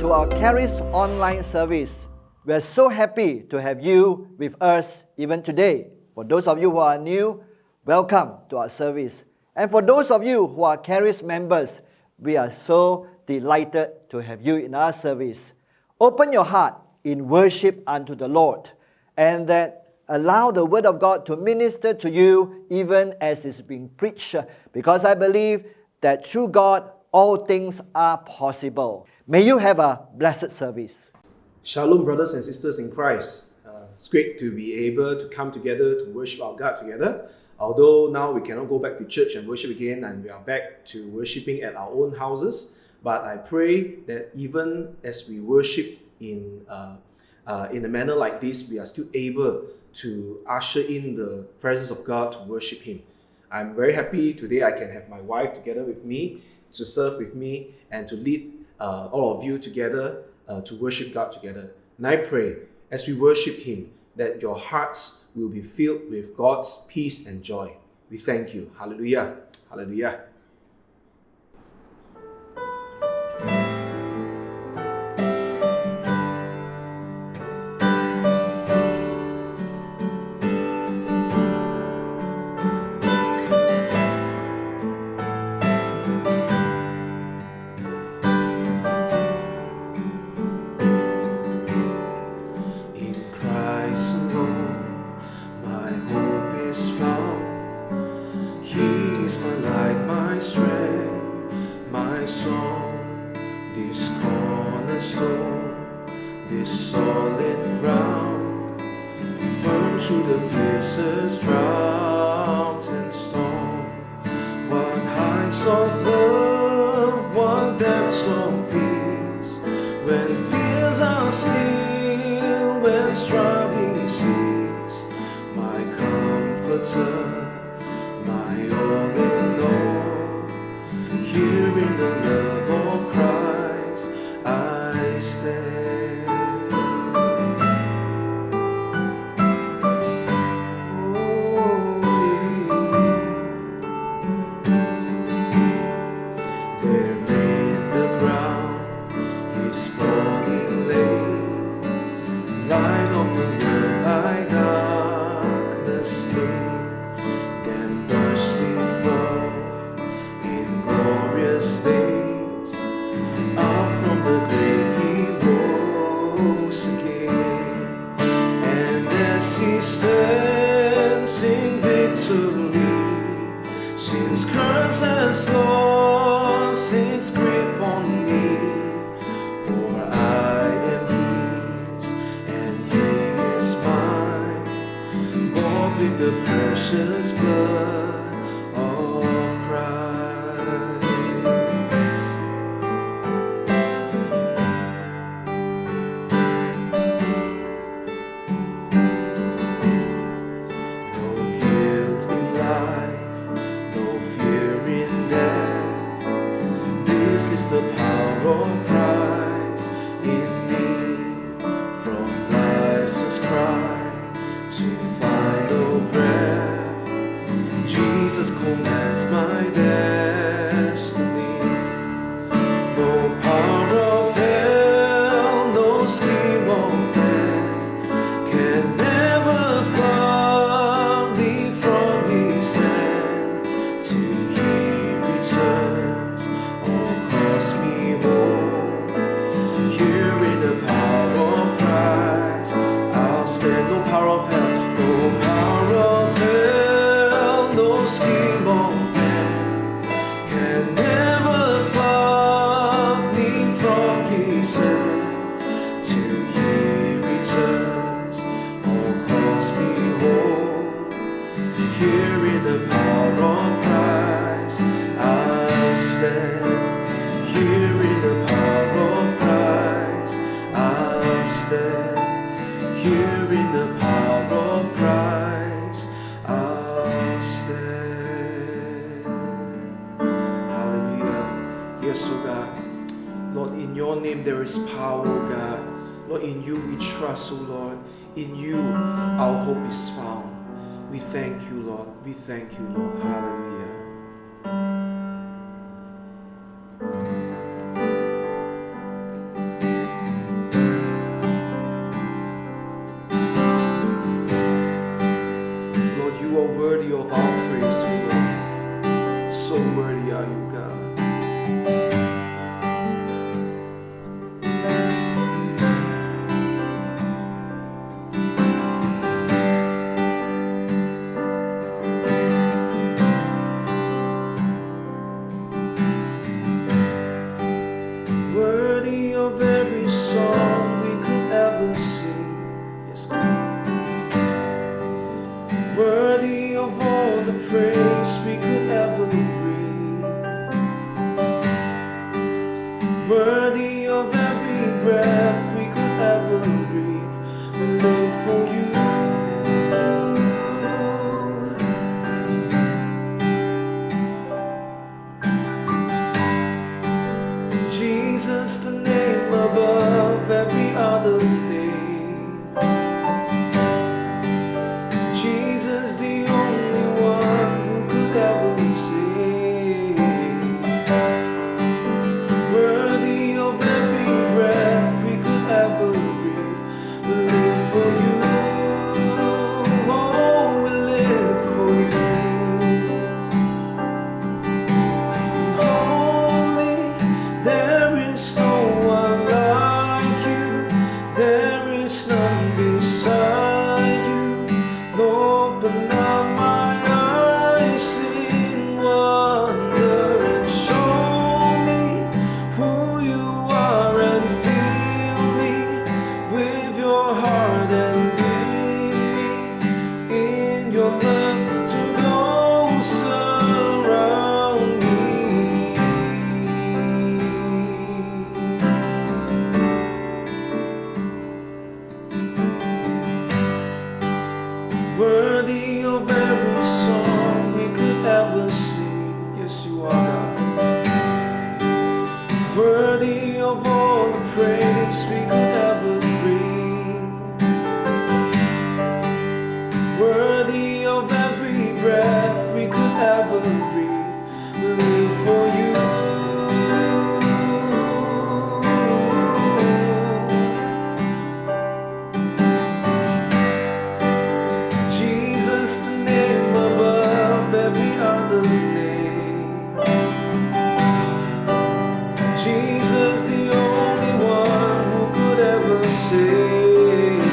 to our Charis online service. We're so happy to have you with us even today. For those of you who are new, welcome to our service. And for those of you who are Charis members, we are so delighted to have you in our service. Open your heart in worship unto the Lord, and that allow the Word of God to minister to you even as it's being preached, because I believe that through God, all things are possible. May you have a blessed service. Shalom, brothers and sisters in Christ. It's great to be able to come together to worship our God together. Although now we cannot go back to church and worship again, and we are back to worshiping at our own houses. But I pray that even as we worship in a manner like this, we are still able to usher in the presence of God to worship Him. I'm very happy today I can have my wife together with me, to serve with me, and to lead all of you together to worship God together. And I pray, as we worship Him, that your hearts will be filled with God's peace and joy. We thank you. Hallelujah. Hallelujah. We thank you, Lord. Hallelujah. grief, live for you. Jesus, the name above every other name. Jesus, the only one who could ever save.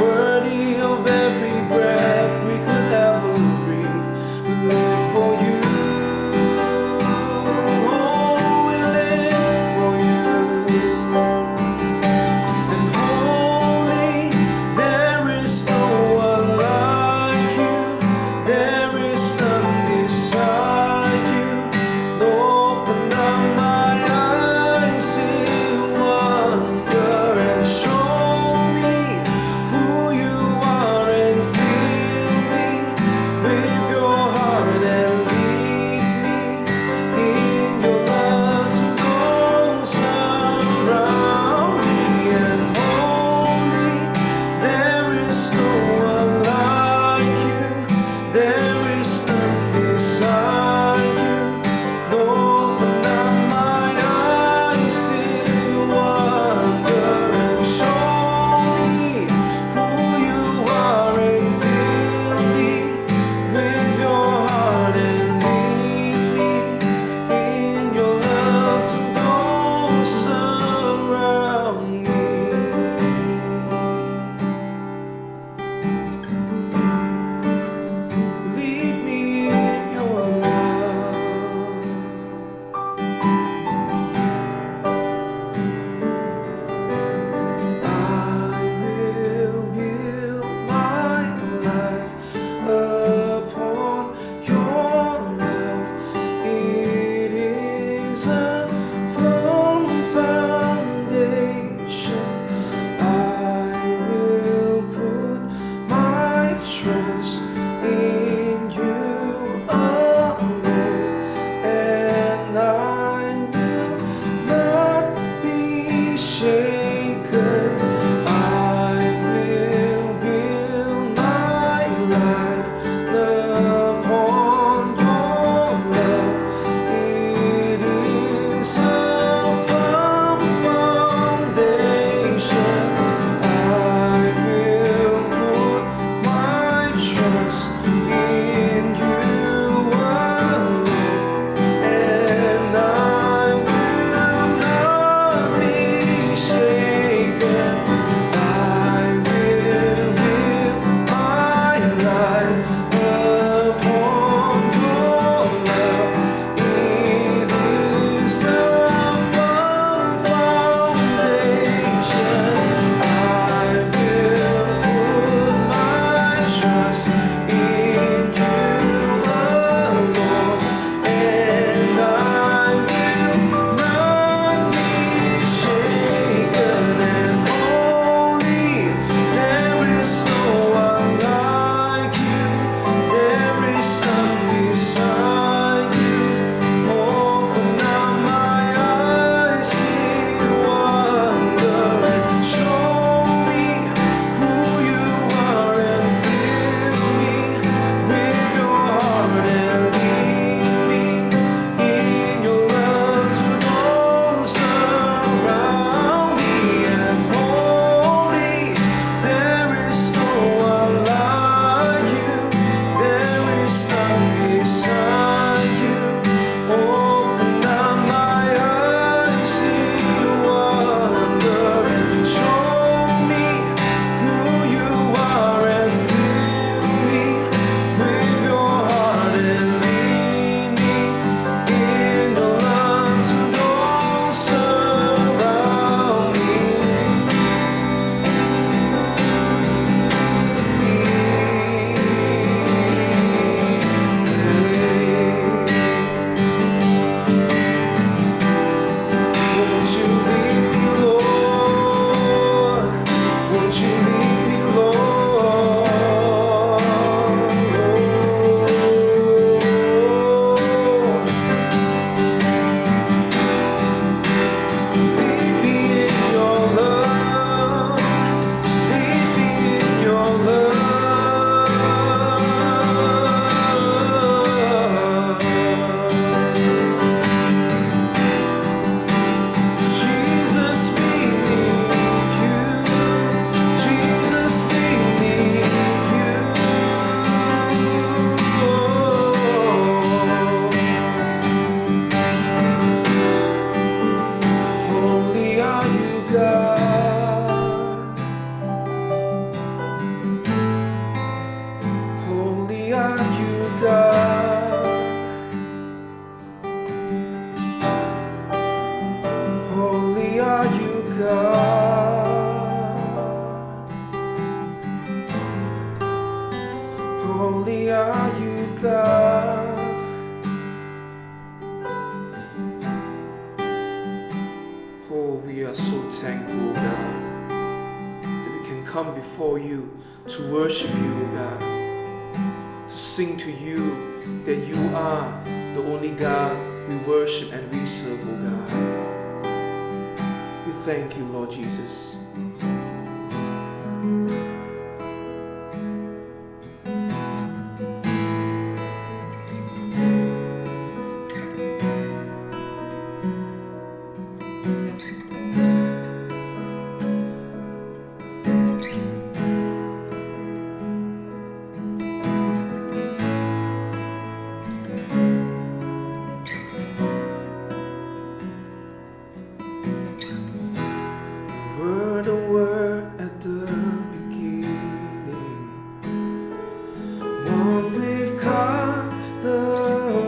Worthy of every breath we could ever breathe, we live for you. Oh, we live for you. And holy, there is no one like you. There is none beside you. Open up my eyes in wonder and show me who you are, and fill me with your heart and lead me in your love to those around me. And holy, there is no one like you. There is none beside you. Open up my eyes in wonder and show me who you are, and fill me with your heart and lead me in your love to those around me. Lead me God. Oh, we are so thankful, God, that we can come before you to worship you, God, to sing to you that you are the only God we worship and we serve, oh God. We thank you, Lord Jesus. The word at the beginning, one with God, the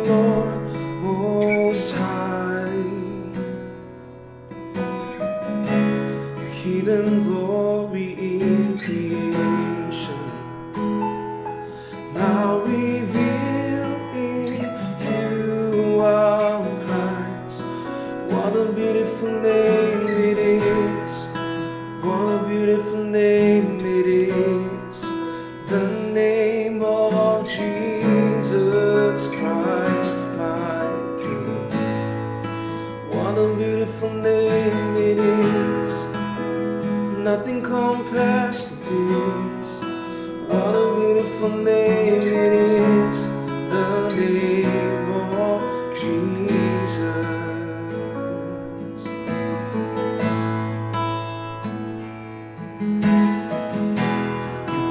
Lord Most High, hidden glory in creation, now revealed in you, our Christ. What a beautiful name it is. What a beautiful name it is, the name of Jesus Christ, my King. What a beautiful name it is, nothing compares to this. What a beautiful name it is, the name of Jesus.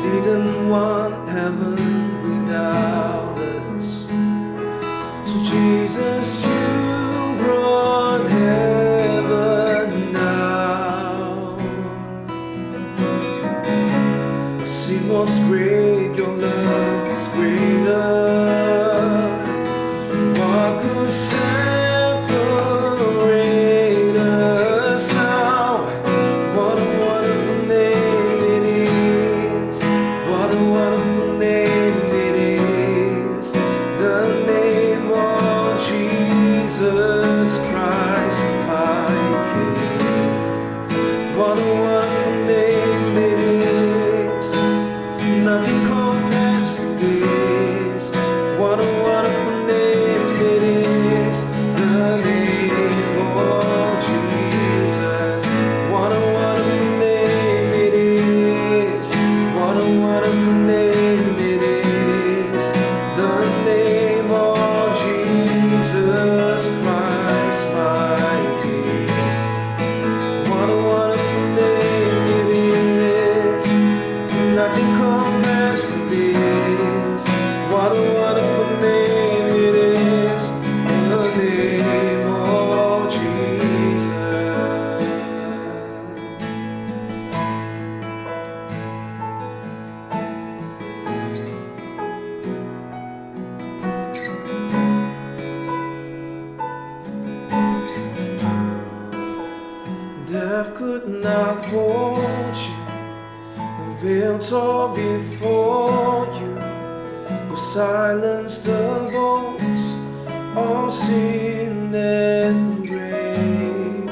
Didn't want heaven without us, so Jesus, you brought heaven now. Sin was great, your love was greater. What could separate us now? What a wonderful name it is. What a wonderful name it is, the name of Jesus Christ, my King. What a wonderful name it is, nothing compares to this. What a wonderful name it is, the name of Jesus. What a wonderful name it is. What a wonderful name it is, the name of Jesus Christ, my King. What a wonderful name it is, nothing compares to this. What a wonderful name it is, the name of Jesus. Death could not hold you, the veil tore before you. You silenced the voice of sin and grave.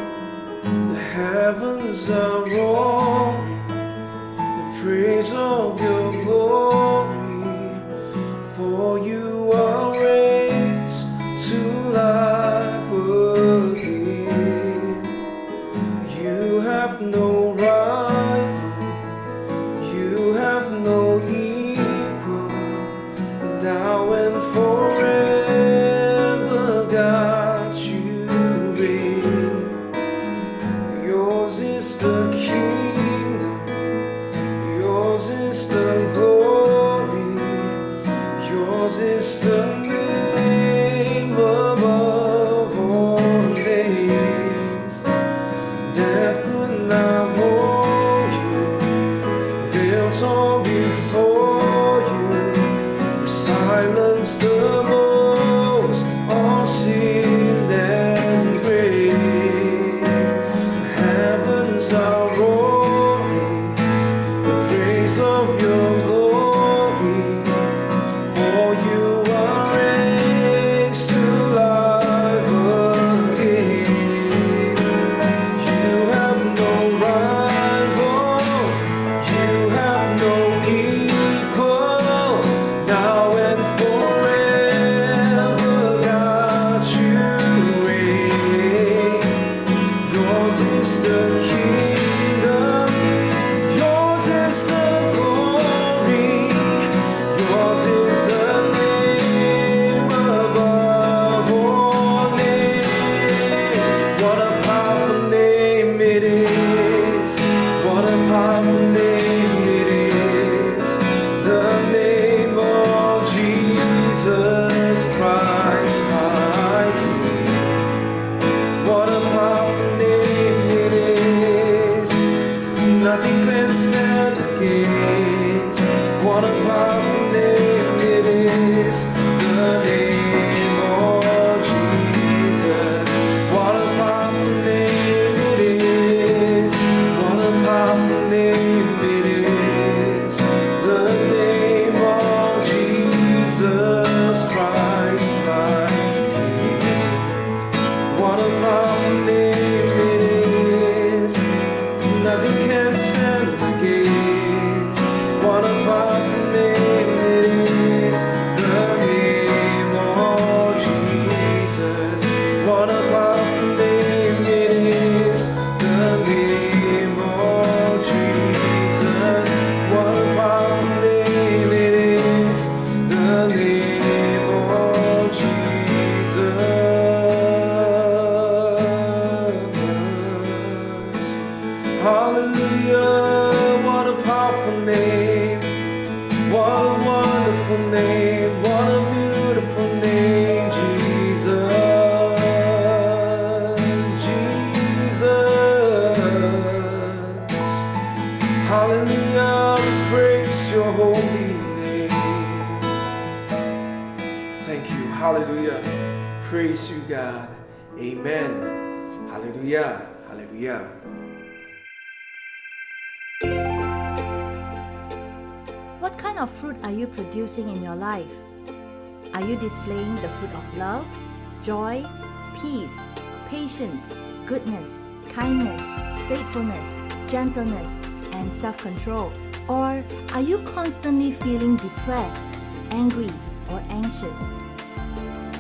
The heavens are roaring the praise of your glory, for you are raised to life again. You have no rival, you have no equal, now and forever, God, you reign. Yours is the kingdom, yours is the glory, yours is the name above all names. Death could not hold you, veil torn before you. You silenced the voice of sin and grave. The heavens are roaring the praise of your glory, for you are name of Jesus. What a powerful name it is. What a powerful name it is. The name of Jesus Christ, my King. What a powerful name it is. Nothing can stand against. What a powerful name it is. The name of Jesus. What a powerful name it is. The name of Jesus. What a powerful name it is. The name of Jesus. Hallelujah, what a powerful name. What a wonderful name. What a beautiful name, Jesus. Jesus. Hallelujah, we praise your holy name. Thank you, hallelujah. Praise you, God. Amen. Hallelujah, hallelujah. What kind of fruit are you producing in your life? Are you displaying the fruit of love, joy, peace, patience, goodness, kindness, faithfulness, gentleness, and self-control? Or are you constantly feeling depressed, angry, or anxious?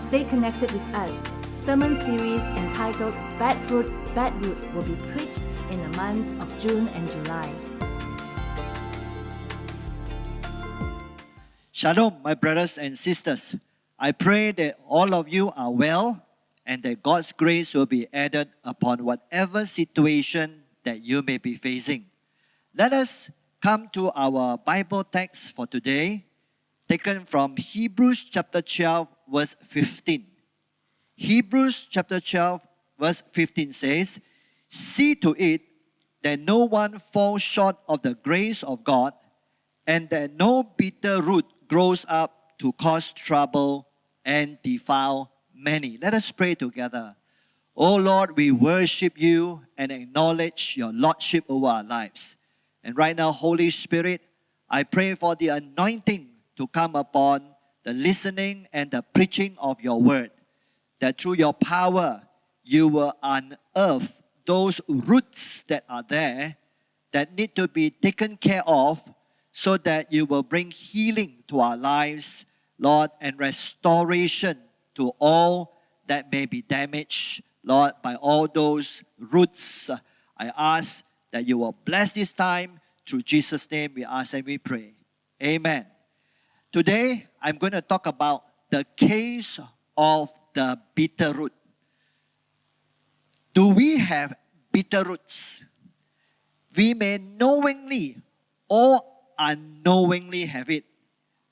Stay connected with us. Sermon series entitled Bad Fruit, Bad Root will be preached in the months of June and July. Shalom, my brothers and sisters. I pray that all of you are well and that God's grace will be added upon whatever situation that you may be facing. Let us come to our Bible text for today, taken from Hebrews chapter 12, verse 15. Hebrews chapter 12, verse 15 says, "See to it that no one falls short of the grace of God, and that no bitter root grows up to cause trouble and defile many." Let us pray together. Oh Lord, we worship you and acknowledge your lordship over our lives. And right now, Holy Spirit, I pray for the anointing to come upon the listening and the preaching of your word, that through your power, you will unearth those roots that are there that need to be taken care of, so that you will bring healing to our lives, Lord, and restoration to all that may be damaged, Lord, by all those roots. I ask that you will bless this time. Through Jesus' name we ask and we pray. Amen. Today, I'm going to talk about the case of the bitter root. Do we have bitter roots? We may knowingly or unknowingly have it.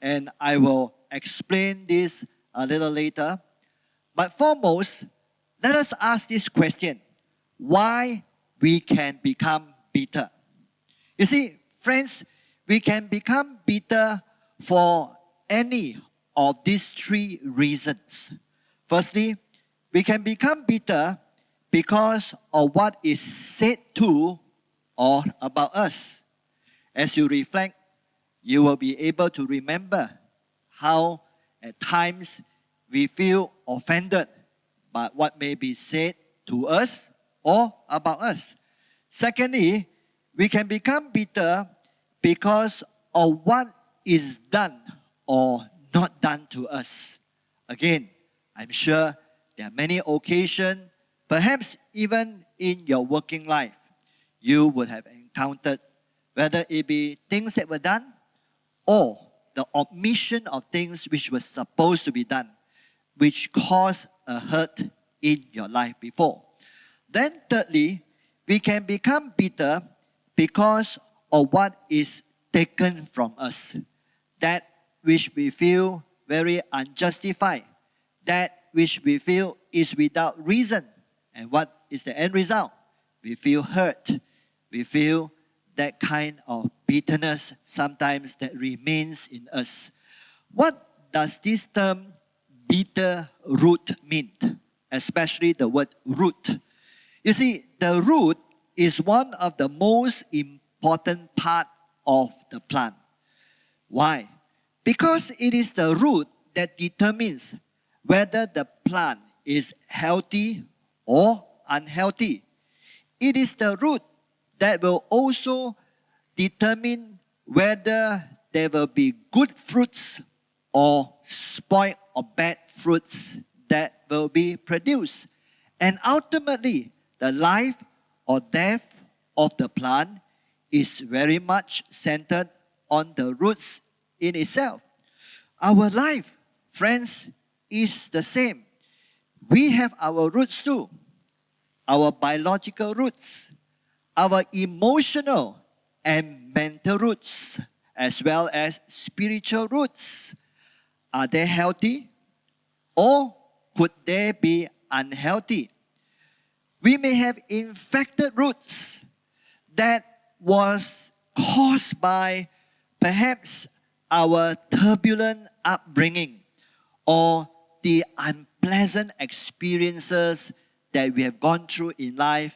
And I will explain this a little later. But foremost, let us ask this question: why we can become bitter? You see, friends, we can become bitter for any of these three reasons. Firstly, we can become bitter because of what is said to or about us. As you reflect, you will be able to remember how at times we feel offended by what may be said to us or about us. Secondly, we can become bitter because of what is done or not done to us. Again, I'm sure there are many occasions, perhaps even in your working life, you would have encountered, whether it be things that were done or the omission of things which were supposed to be done, which caused a hurt in your life before. Then thirdly, we can become bitter because of what is taken from us, that which we feel very unjustified, that which we feel is without reason. And what is the end result? We feel hurt. We feel that kind of bitterness sometimes that remains in us. What does this term bitter root mean? Especially the word root. You see, the root is one of the most important part of the plant. Why? Because it is the root that determines whether the plant is healthy or unhealthy. It is the root that will also determine whether there will be good fruits or spoiled or bad fruits that will be produced. And ultimately, the life or death of the plant is very much centered on the roots in itself. Our life, friends, is the same. We have our roots too. Our biological roots, our emotional and mental roots, as well as spiritual roots. Are they healthy? Or could they be unhealthy? We may have infected roots that was caused by perhaps our turbulent upbringing or the unpleasant experiences that we have gone through in life,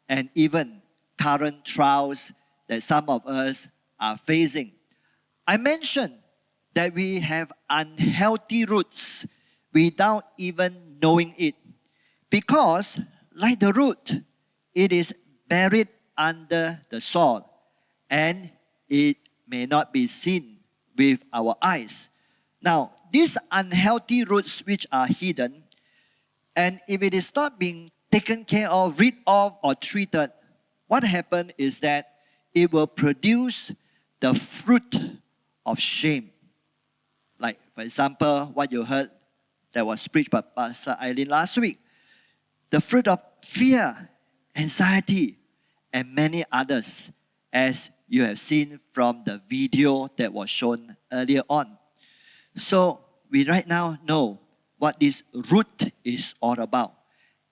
and even current trials that some of us are facing. I mentioned that we have unhealthy roots without even knowing it, because like the root, it is buried under the soil and it may not be seen with our eyes. Now, these unhealthy roots which are hidden, and if it is not being taken care of, rid of, or treated, what happens is that it will produce the fruit of shame. Like, for example, what you heard that was preached by Pastor Eileen last week. The fruit of fear, anxiety, and many others, as you have seen from the video that was shown earlier on. So, we right now know what this root is all about.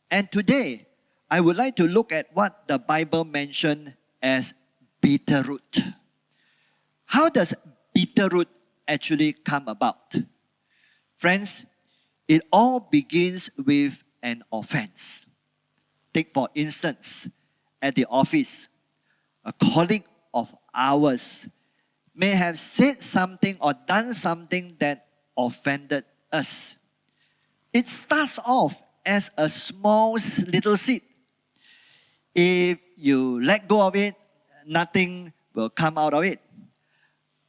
And today, I would like to look at what the Bible mentioned as bitter root. How does bitter root actually come about? Friends, it all begins with an offense. Take for instance, at the office, a colleague of ours may have said something or done something that offended us. It starts off as a small little seed. If you let go of it, nothing will come out of it.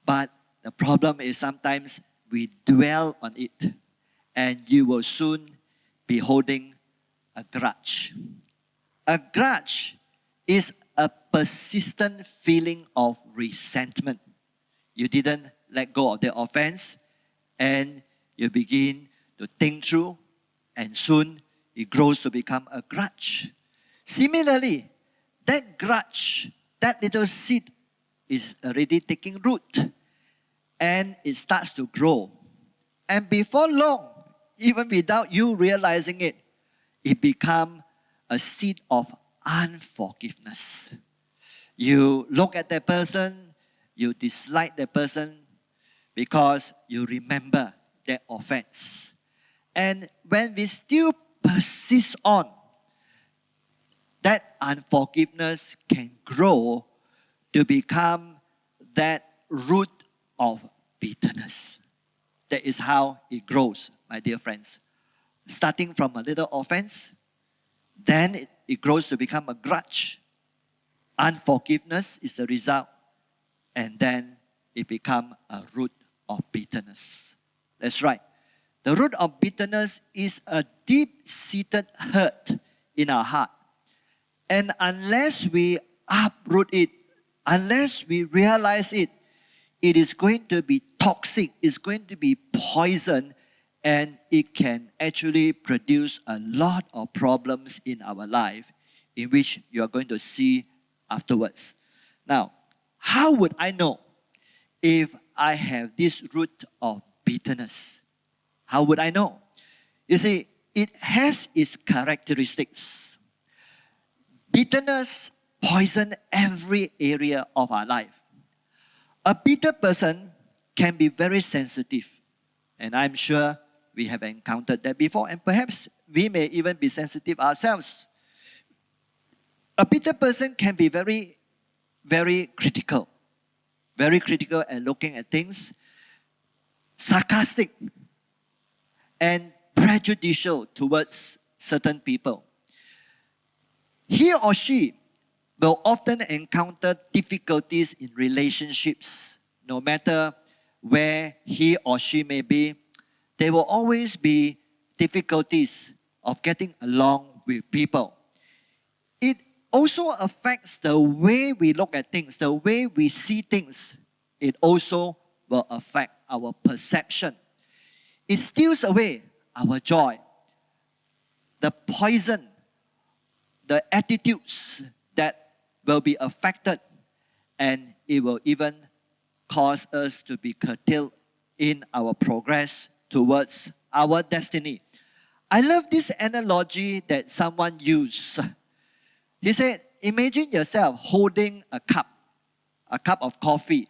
But the problem is sometimes we dwell on it, and you will soon be holding a grudge. A grudge is a persistent feeling of resentment. You didn't let go of the offense, and you begin to think through, and soon it grows to become a grudge. Similarly, that grudge, that little seed is already taking root, and it starts to grow. And before long, even without you realizing it, it becomes a seed of unforgiveness. You look at that person, you dislike that person because you remember that offense. And when we still persist on, that unforgiveness can grow to become that root of bitterness. That is how it grows, my dear friends. Starting from a little offense, then it grows to become a grudge. Unforgiveness is the result, and then it becomes a root of bitterness. That's right. The root of bitterness is a deep-seated hurt in our heart. And unless we uproot it, unless we realize it, it is going to be toxic, it's going to be poison, and it can actually produce a lot of problems in our life, in which you are going to see afterwards. Now, how would I know if I have this root of bitterness? How would I know? You see, it has its characteristics. Bitterness poisons every area of our life. A bitter person can be very sensitive, and I'm sure we have encountered that before, and perhaps we may even be sensitive ourselves. A bitter person can be very, very critical and looking at things, sarcastic and prejudicial towards certain people. He or she will often encounter difficulties in relationships. No matter where he or she may be, there will always be difficulties of getting along with people. It also affects the way we look at things, the way we see things. It also will affect our perception. It steals away our joy, the poison, the attitudes that will be affected, and it will even cause us to be curtailed in our progress towards our destiny. I love this analogy that someone used. He said, imagine yourself holding a cup of coffee,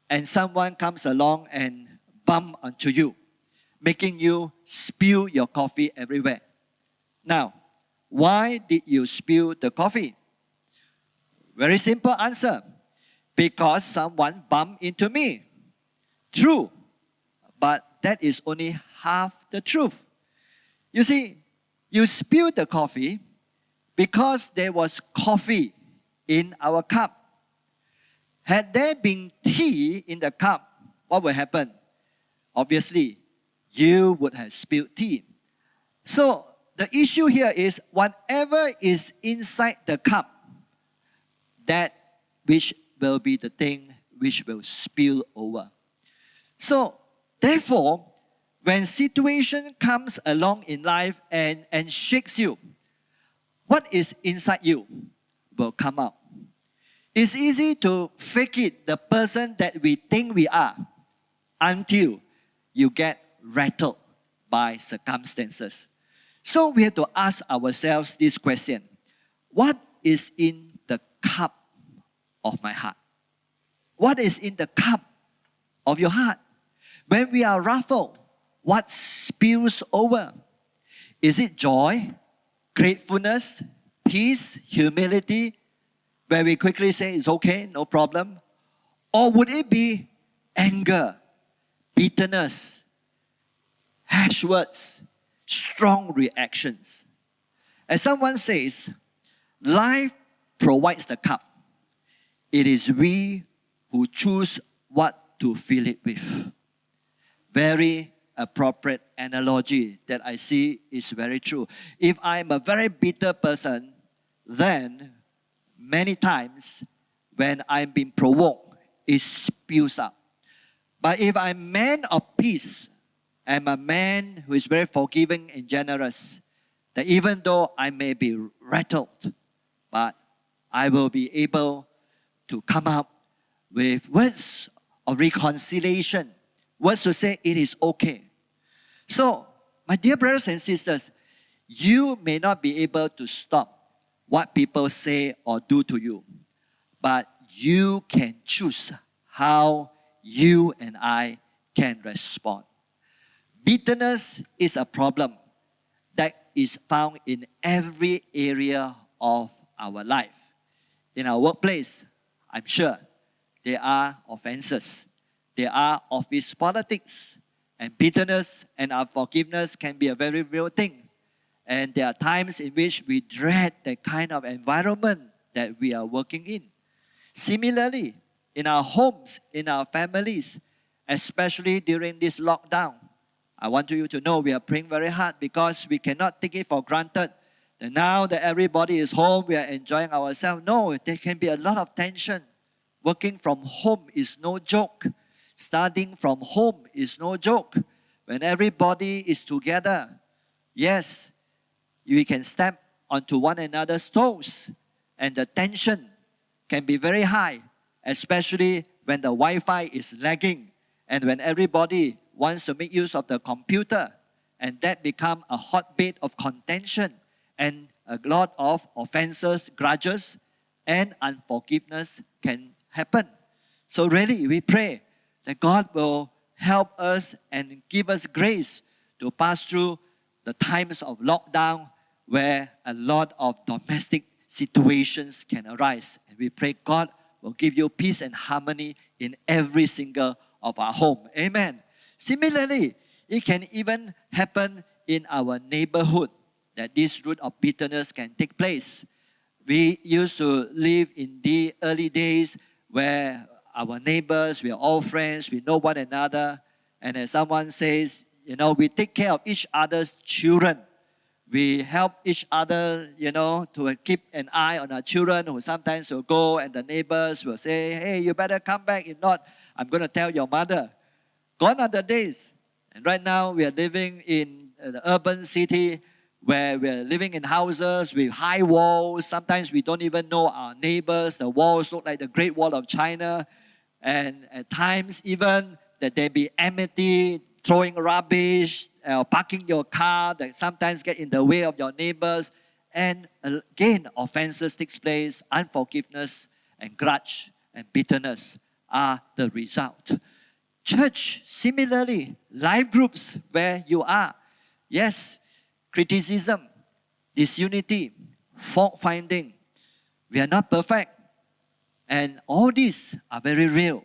and someone comes along and bump onto you, making you spill your coffee everywhere. Now, why did you spill the coffee? Very simple answer. Because someone bumped into me. True. But that is only half the truth. You see, you spilled the coffee because there was coffee in our cup. Had there been tea in the cup, what would happen? Obviously, you would have spilled tea. So, the issue here is whatever is inside the cup, that which will be the thing which will spill over. So, therefore, when situation comes along in life and shakes you, what is inside you will come out. It's easy to fake it, the person that we think we are, until you get rattled by circumstances. So we have to ask ourselves this question: what is in the cup of my heart? What is in the cup of your heart? When we are ruffled, what spills over? Is it joy, gratefulness, peace, humility, where we quickly say it's okay, no problem? Or would it be anger, bitterness, harsh words, strong reactions? As someone says, life provides the cup. It is we who choose what to fill it with. Very appropriate analogy that I see is very true. If I'm a very bitter person, then many times when I'm being provoked, it spills out. But if I'm a man of peace, I'm a man who is very forgiving and generous, that even though I may be rattled, but I will be able to come up with words of reconciliation, words to say it is okay. So, my dear brothers and sisters, you may not be able to stop what people say or do to you, but you can choose how you and I can respond. Bitterness is a problem that is found in every area of our life. In our workplace, I'm sure there are offenses. There are office politics. And bitterness and unforgiveness can be a very real thing. And there are times in which we dread the kind of environment that we are working in. Similarly, in our homes, in our families, especially during this lockdown, I want you to know we are praying very hard because we cannot take it for granted that now that everybody is home, we are enjoying ourselves. No, there can be a lot of tension. Working from home is no joke. Studying from home is no joke. When everybody is together, yes, we can step onto one another's toes, and the tension can be very high, especially when the Wi-Fi is lagging and when everybody wants to make use of the computer, and that become a hotbed of contention and a lot of offenses, grudges, and unforgiveness can happen. So really, we pray that God will help us and give us grace to pass through the times of lockdown where a lot of domestic situations can arise. And we pray God will give you peace and harmony in every single of our home. Amen. Similarly, it can even happen in our neighborhood that this root of bitterness can take place. We used to live in the early days where our neighbors, we are all friends, we know one another. And as someone says, we take care of each other's children. We help each other, to keep an eye on our children who sometimes will go and the neighbors will say, hey, you better come back. If not, I'm going to tell your mother. Gone are the days. And right now we are living in the urban city where we're living in houses with high walls. Sometimes we don't even know our neighbors. The walls look like the Great Wall of China. And at times even that there be enmity, throwing rubbish, parking your car that sometimes get in the way of your neighbors. And again, offenses takes place, unforgiveness and grudge and bitterness are the result. Church, similarly, life groups where you are. Yes, criticism, disunity, fault finding. We are not perfect. And all these are very real.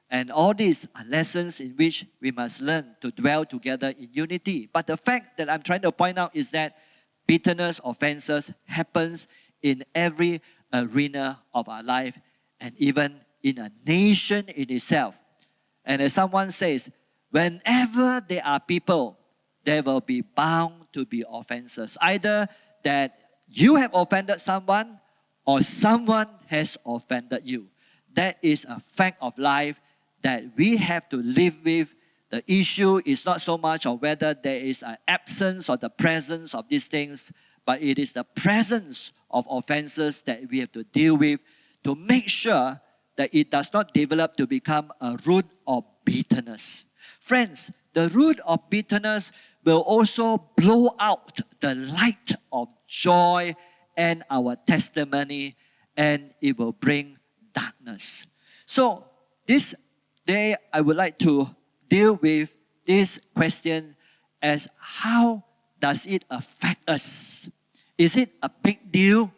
And all these are lessons in which we must learn to dwell together in unity. But the fact that I'm trying to point out is that bitterness, offenses happens in every arena of our life and even in a nation in itself. And as someone says, whenever there are people, there will be bound to be offenses. Either that you have offended someone or someone has offended you. That is a fact of life that we have to live with. The issue is not so much of whether there is an absence or the presence of these things, but it is the presence of offenses that we have to deal with to make sure that it does not develop to become a root of bitterness. Friends, the root of bitterness will also blow out the light of joy and our testimony, and it will bring darkness. So this day I would like to deal with this question as how does it affect us? Is it a big deal?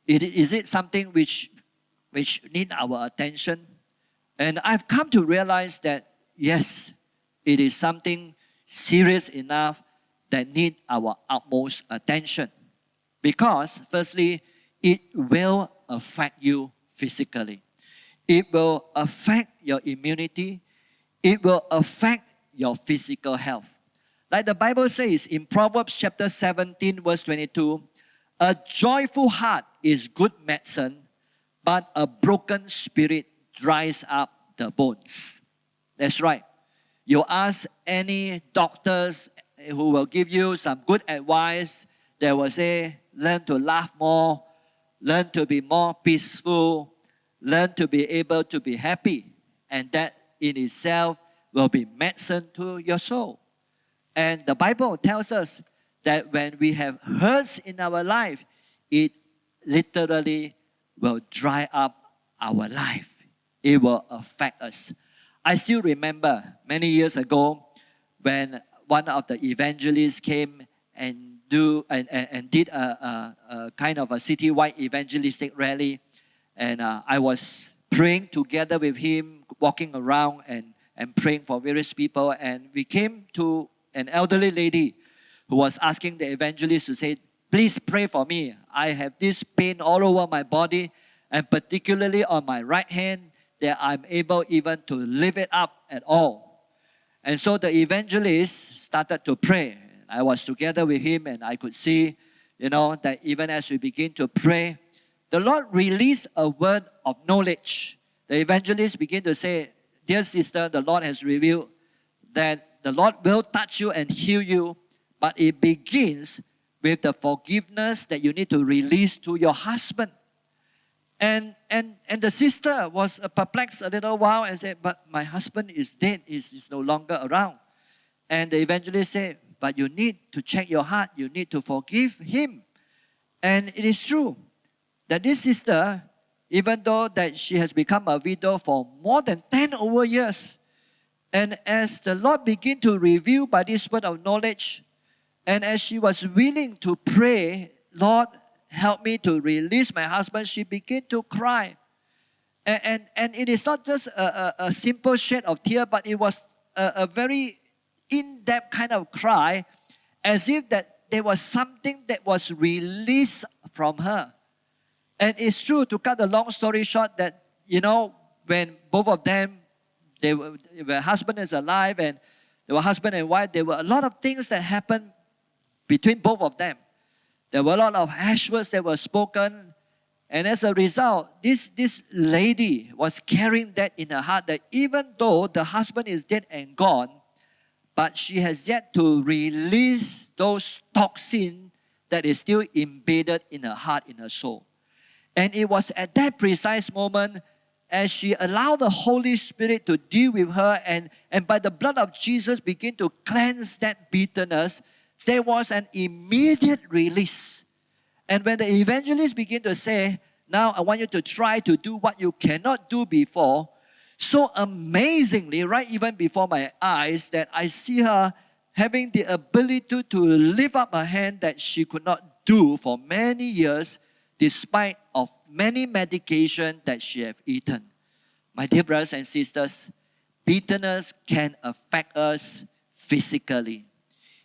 Is it something which need our attention? And I've come to realize that yes, it is something serious enough that need our utmost attention. Because firstly, it will affect you physically. It will affect your immunity. It will affect your physical health. Like the Bible says in Proverbs chapter 17 verse 22, a joyful heart is good medicine, but a broken spirit dries up the bones. That's right. You ask any doctors who will give you some good advice, they will say, learn to laugh more, learn to be more peaceful, learn to be able to be happy. And that in itself will be medicine to your soul. And the Bible tells us that when we have hurts in our life, it literally will dry up our life. It will affect us. I still remember many years ago when one of the evangelists came and did a kind of a citywide evangelistic rally. And I was praying together with him, walking around and praying for various people. And we came to an elderly lady who was asking the evangelist to say, please pray for me. I have this pain all over my body and particularly on my right hand that I'm able even to lift it up at all. And so the evangelist started to pray. I was together with him and I could see, that even as we begin to pray, the Lord released a word of knowledge. The evangelist began to say, dear sister, the Lord has revealed that the Lord will touch you and heal you, but it begins with the forgiveness that you need to release to your husband. And the sister was perplexed a little while and said, but my husband is dead, he's no longer around. And the evangelist said, but you need to check your heart, you need to forgive him. And it is true that this sister, even though that she has become a widow for more than 10 over years, And as the Lord began to reveal by this word of knowledge, and as she was willing to pray, Lord, help me to release my husband, she began to cry. And it is not just a simple shed of tear, but it was a very in-depth kind of cry, as if that there was something that was released from her. And it's true, to cut the long story short, that, when both of them, they were husband is alive and they were husband and wife, there were a lot of things that happened between both of them. There were a lot of harsh words that were spoken. And as a result, this lady was carrying that in her heart, that even though the husband is dead and gone, but she has yet to release those toxins that is still embedded in her heart, in her soul. And it was at that precise moment, as she allowed the Holy Spirit to deal with her, and by the blood of Jesus begin to cleanse that bitterness, there was an immediate release. And when the evangelist began to say, now I want you to try to do what you cannot do before, so amazingly, right even before my eyes, that I see her having the ability to lift up her hand that she could not do for many years, despite of many medication that she have eaten. My dear brothers and sisters, bitterness can affect us physically.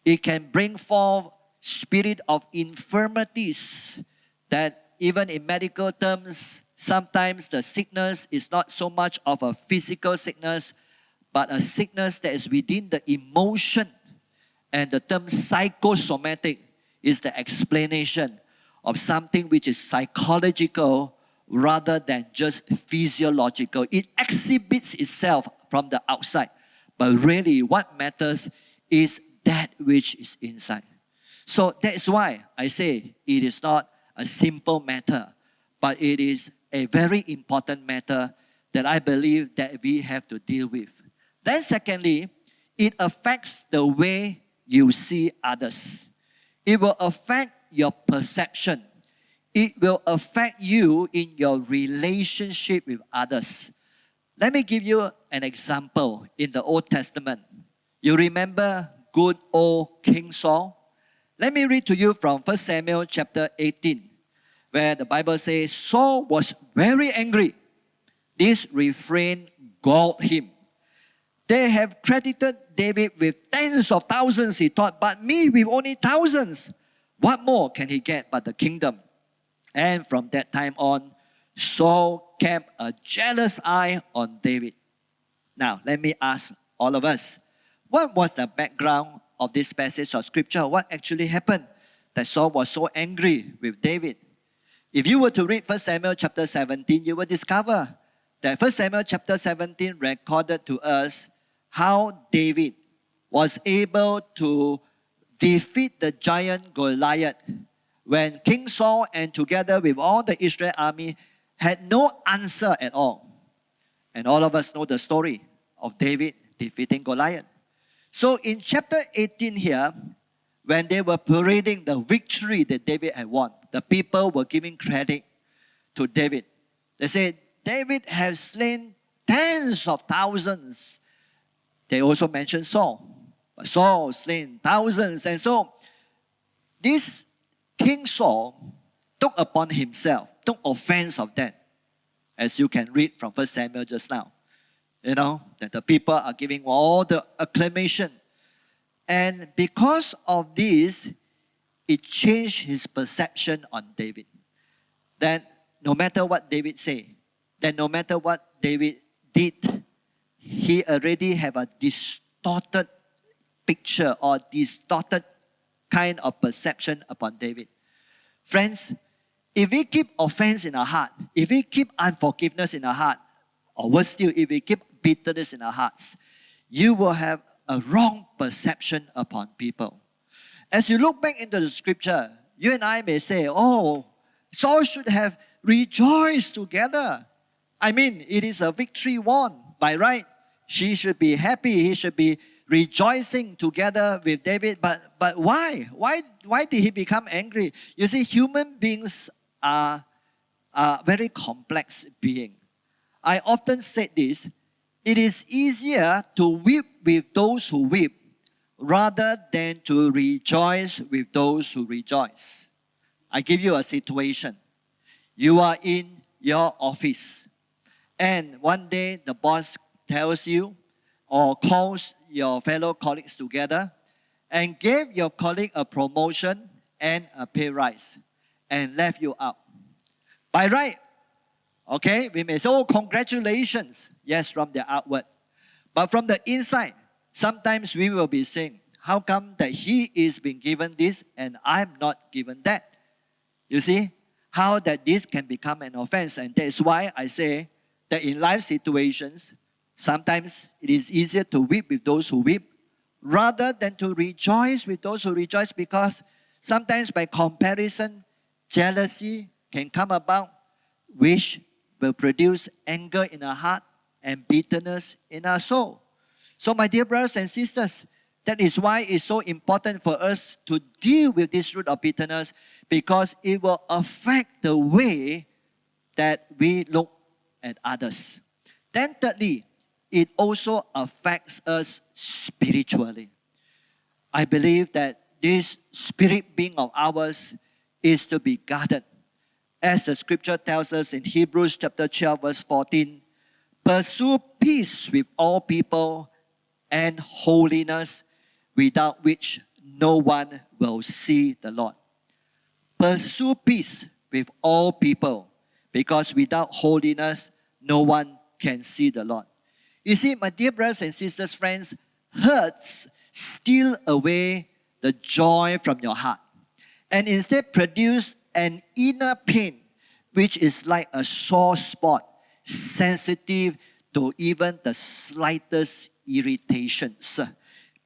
It can bring forth spirit of infirmities, that even in medical terms, sometimes the sickness is not so much of a physical sickness, but a sickness that is within the emotion. And the term psychosomatic is the explanation of something which is psychological rather than just physiological. It exhibits itself from the outside, but really what matters is that which is inside. So that's why I say it is not a simple matter, but it is a very important matter that I believe that we have to deal with. Then secondly, it affects the way you see others. It will affect your perception. It will affect you in your relationship with others. Let me give you an example in the Old Testament. You remember good old King Saul? Let me read to you from 1 Samuel chapter 18, where the Bible says, Saul was very angry. This refrain galled him. They have credited David with tens of thousands, he thought, but me with only thousands. What more can he get but the kingdom? And from that time on, Saul kept a jealous eye on David. Now, let me ask all of us, what was the background of this passage of scripture? What actually happened that Saul was so angry with David? If you were to read 1 Samuel chapter 17, you will discover that 1 Samuel chapter 17 recorded to us how David was able to defeat the giant Goliath when King Saul and together with all the Israel army had no answer at all. And all of us know the story of David defeating Goliath. So in chapter 18 here, when they were parading the victory that David had won, the people were giving credit to David. They said, David has slain tens of thousands. They also mentioned Saul. But Saul slain thousands. And so this King Saul took upon himself, took offense of that. As you can read from 1 Samuel just now. That the people are giving all the acclamation. And because of this, it changed his perception on David. That no matter what David said, that no matter what David did, he already have a distorted picture or distorted kind of perception upon David. Friends, if we keep offense in our heart, if we keep unforgiveness in our heart, or worse still, if we keep bitterness in our hearts, you will have a wrong perception upon people. As you look back into the scripture, you and I may say, oh, Saul should have rejoiced together. I mean, it is a victory won. By right, she should be happy. He should be rejoicing together with David. But why? Why did he become angry? You see, human beings are very complex beings. I often said this, it is easier to weep with those who weep rather than to rejoice with those who rejoice. I give you a situation. You are in your office, and one day the boss tells you or calls your fellow colleagues together and gave your colleague a promotion and a pay rise and left you out. By right, okay, we may say, oh, congratulations. Yes, from the outward. But from the inside, sometimes we will be saying, how come that he is being given this and I'm not given that? You see, how that this can become an offense. And that is why I say that in life situations, sometimes it is easier to weep with those who weep rather than to rejoice with those who rejoice, because sometimes by comparison, jealousy can come about, which will produce anger in our heart and bitterness in our soul. So my dear brothers and sisters, that is why it's so important for us to deal with this root of bitterness, because it will affect the way that we look at others. Then thirdly, it also affects us spiritually. I believe that this spirit being of ours is to be guarded. As the scripture tells us in Hebrews chapter 12 verse 14, pursue peace with all people and holiness, without which no one will see the Lord. Pursue peace with all people, because without holiness, no one can see the Lord. You see, my dear brothers and sisters, friends, hurts steal away the joy from your heart and instead produce an inner pain, which is like a sore spot, sensitive to even the slightest irritations.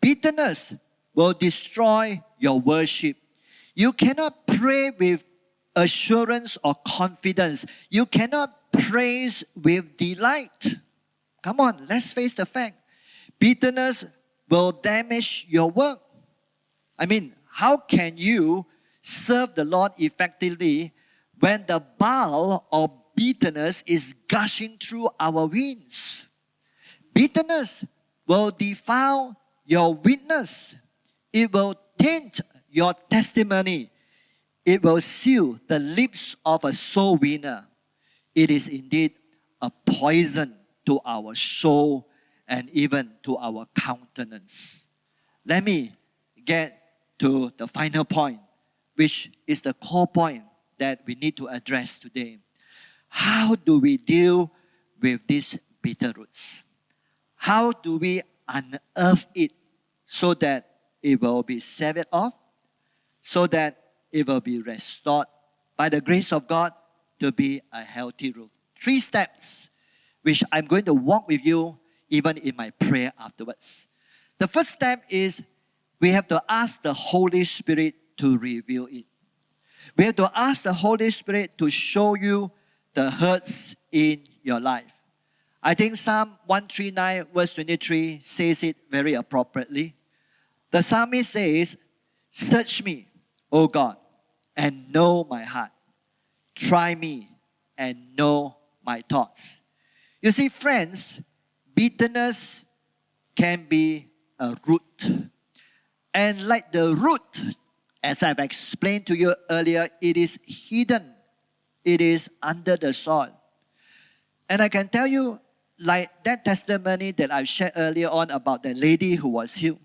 Bitterness will destroy your worship. You cannot pray with assurance or confidence. You cannot praise with delight. Come on, let's face the fact. Bitterness will damage your work. I mean, how can you serve the Lord effectively when the bowl of bitterness is gushing through our veins? Bitterness will defile your witness. It will taint your testimony. It will seal the lips of a soul winner. It is indeed a poison to our soul and even to our countenance. Let me get to the final point, which is the core point that we need to address today. How do we deal with these bitter roots? How do we unearth it so that it will be severed off, so that it will be restored by the grace of God to be a healthy root? 3 steps which I'm going to walk with you even in my prayer afterwards. The first step is we have to ask the Holy Spirit to reveal it. We have to ask the Holy Spirit to show you the hurts in your life. I think Psalm 139 verse 23 says it very appropriately. The psalmist says, "Search me, O God, and know my heart. Try me and know my thoughts." You see, friends, bitterness can be a root. And like the root, as I've explained to you earlier, it is hidden. It is under the soil. And I can tell you, like that testimony that I've shared earlier on about the lady who was healed,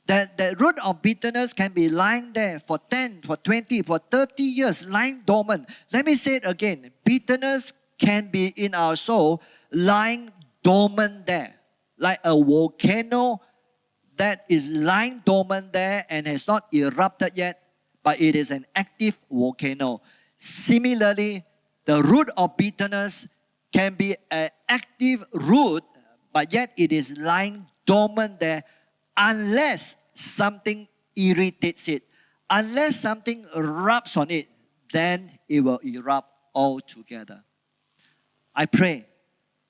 that the root of bitterness can be lying there for 10, for 20, for 30 years, lying dormant. Let me say it again. Bitterness can be in our soul, lying dormant there, like a volcano that is lying dormant there and has not erupted yet, but it is an active volcano. Similarly, the root of bitterness can be an active root, but yet it is lying dormant there unless something irritates it, unless something rubs on it, then it will erupt altogether. I pray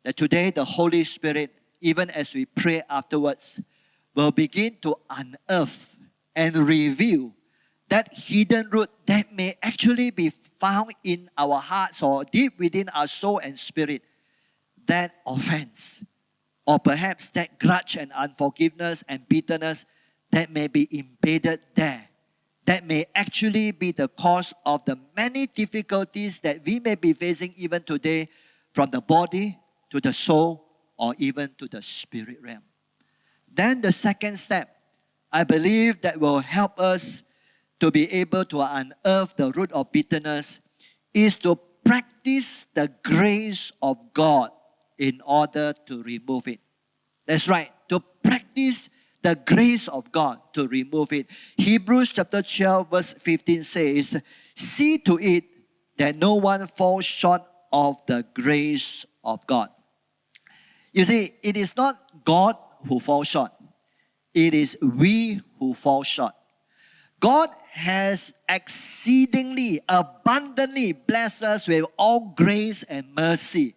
that today the Holy Spirit, even as we pray afterwards, will begin to unearth and reveal that hidden root that may actually be found in our hearts or deep within our soul and spirit, that offense, or perhaps that grudge and unforgiveness and bitterness that may be embedded there, that may actually be the cause of the many difficulties that we may be facing even today, from the body to the soul or even to the spirit realm. Then the second step, I believe, that will help us to be able to unearth the root of bitterness is to practice the grace of God in order to remove it. That's right, to practice the grace of God to remove it. Hebrews chapter 12 verse 15 says, "See to it that no one falls short of the grace of God." You see, it is not God who falls short. It is we who fall short. God has exceedingly, abundantly blessed us with all grace and mercy.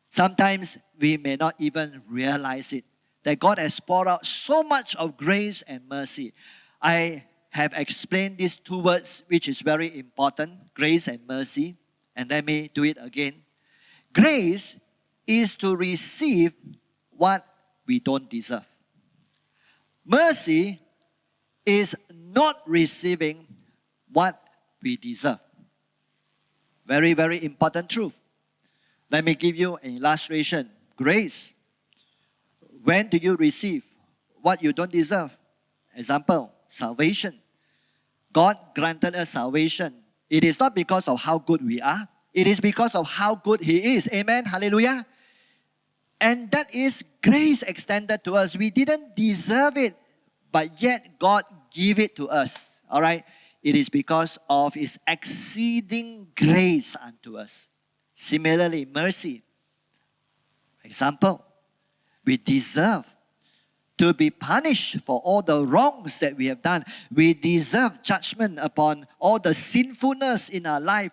Sometimes we may not even realize it, that God has poured out so much of grace and mercy. I have explained these two words, which is very important, grace and mercy. And let me do it again. Grace is to receive what we don't deserve. Mercy is not receiving what we deserve. Very, very important truth. Let me give you an illustration. Grace. When do you receive what you don't deserve? Example, salvation. God granted us salvation. It is not because of how good we are. It is because of how good He is. Amen. Hallelujah. And that is grace extended to us. We didn't deserve it, but yet God gave it to us. All right? It is because of His exceeding grace unto us. Similarly, mercy. Example, we deserve to be punished for all the wrongs that we have done. We deserve judgment upon all the sinfulness in our life.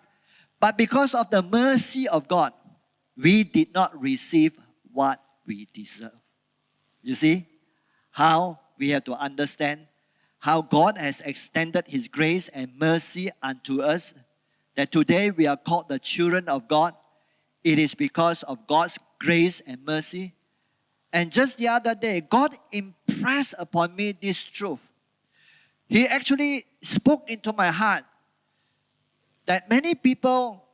But because of the mercy of God, we did not receive what we deserve. You see how we have to understand how God has extended His grace and mercy unto us, that today we are called the children of God. It is because of God's grace and mercy. And just the other day, God impressed upon me this truth. He actually spoke into my heart that many people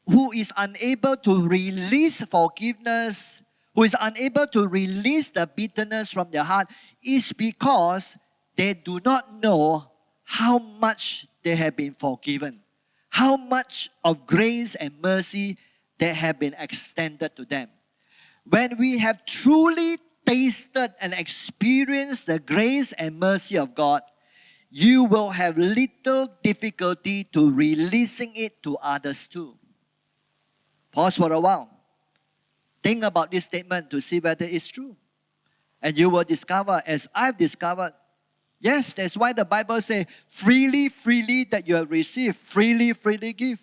who is unable to release forgiveness, who is unable to release the bitterness from their heart, is because they do not know how much they have been forgiven, how much of grace and mercy that have been extended to them. When we have truly tasted and experienced the grace and mercy of God, you will have little difficulty to releasing it to others too. Pause for a while. Think about this statement to see whether it's true. And you will discover, as I've discovered, yes, that's why the Bible says, freely, freely that you have received, freely, freely give.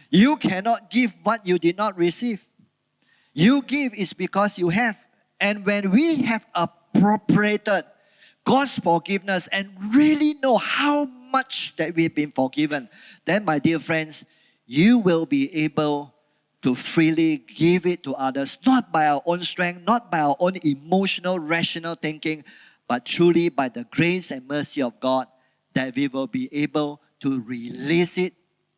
You cannot give what you did not receive. You give is because you have. And when we have appropriated God's forgiveness and really know how much that we've been forgiven, then, my dear friends, you will be able to freely give it to others, not by our own strength, not by our own emotional, rational thinking, but truly by the grace and mercy of God, that we will be able to release it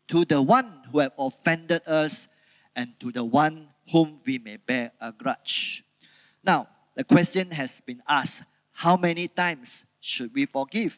to the one who have offended us and to the one whom we may bear a grudge. Now, the question has been asked, how many times should we forgive?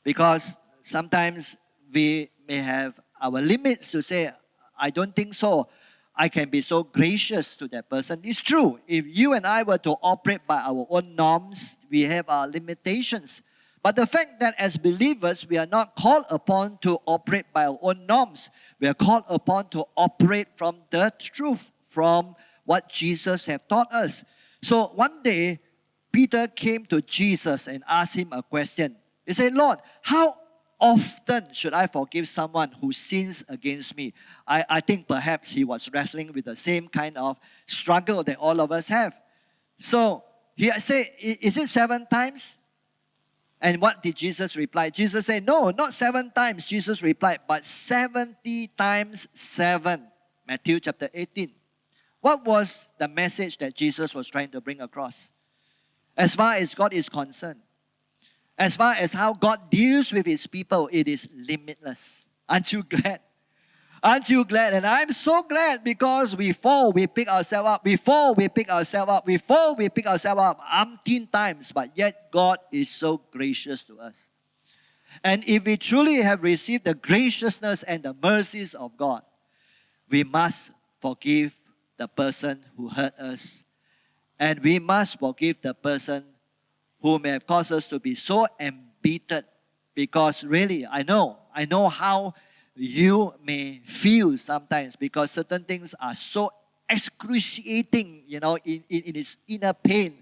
Because sometimes we may have our limits to say, I don't think so. I can be so gracious to that person. It's true. If you and I were to operate by our own norms, we have our limitations. But the fact that as believers, we are not called upon to operate by our own norms. We are called upon to operate from the truth, from what Jesus has taught us. So one day, Peter came to Jesus and asked Him a question. He said, Lord, how often should I forgive someone who sins against me? I think perhaps he was wrestling with the same kind of struggle that all of us have. So he said, is it 7 times? And what did Jesus reply? Jesus said, no, not 7 times. Jesus replied, but 70 times 7. Matthew chapter 18. What was the message that Jesus was trying to bring across? As far as God is concerned, as far as how God deals with His people, it is limitless. Aren't you glad? Aren't you glad? And I'm so glad, because we fall, we pick ourselves up. We fall, we pick ourselves up. We fall, we pick ourselves up umpteen times. But yet God is so gracious to us. And if we truly have received the graciousness and the mercies of God, we must forgive the person who hurt us. And we must forgive the person who may have caused us to be so embittered. Because really, I know how you may feel sometimes, because certain things are so excruciating, in its inner pain,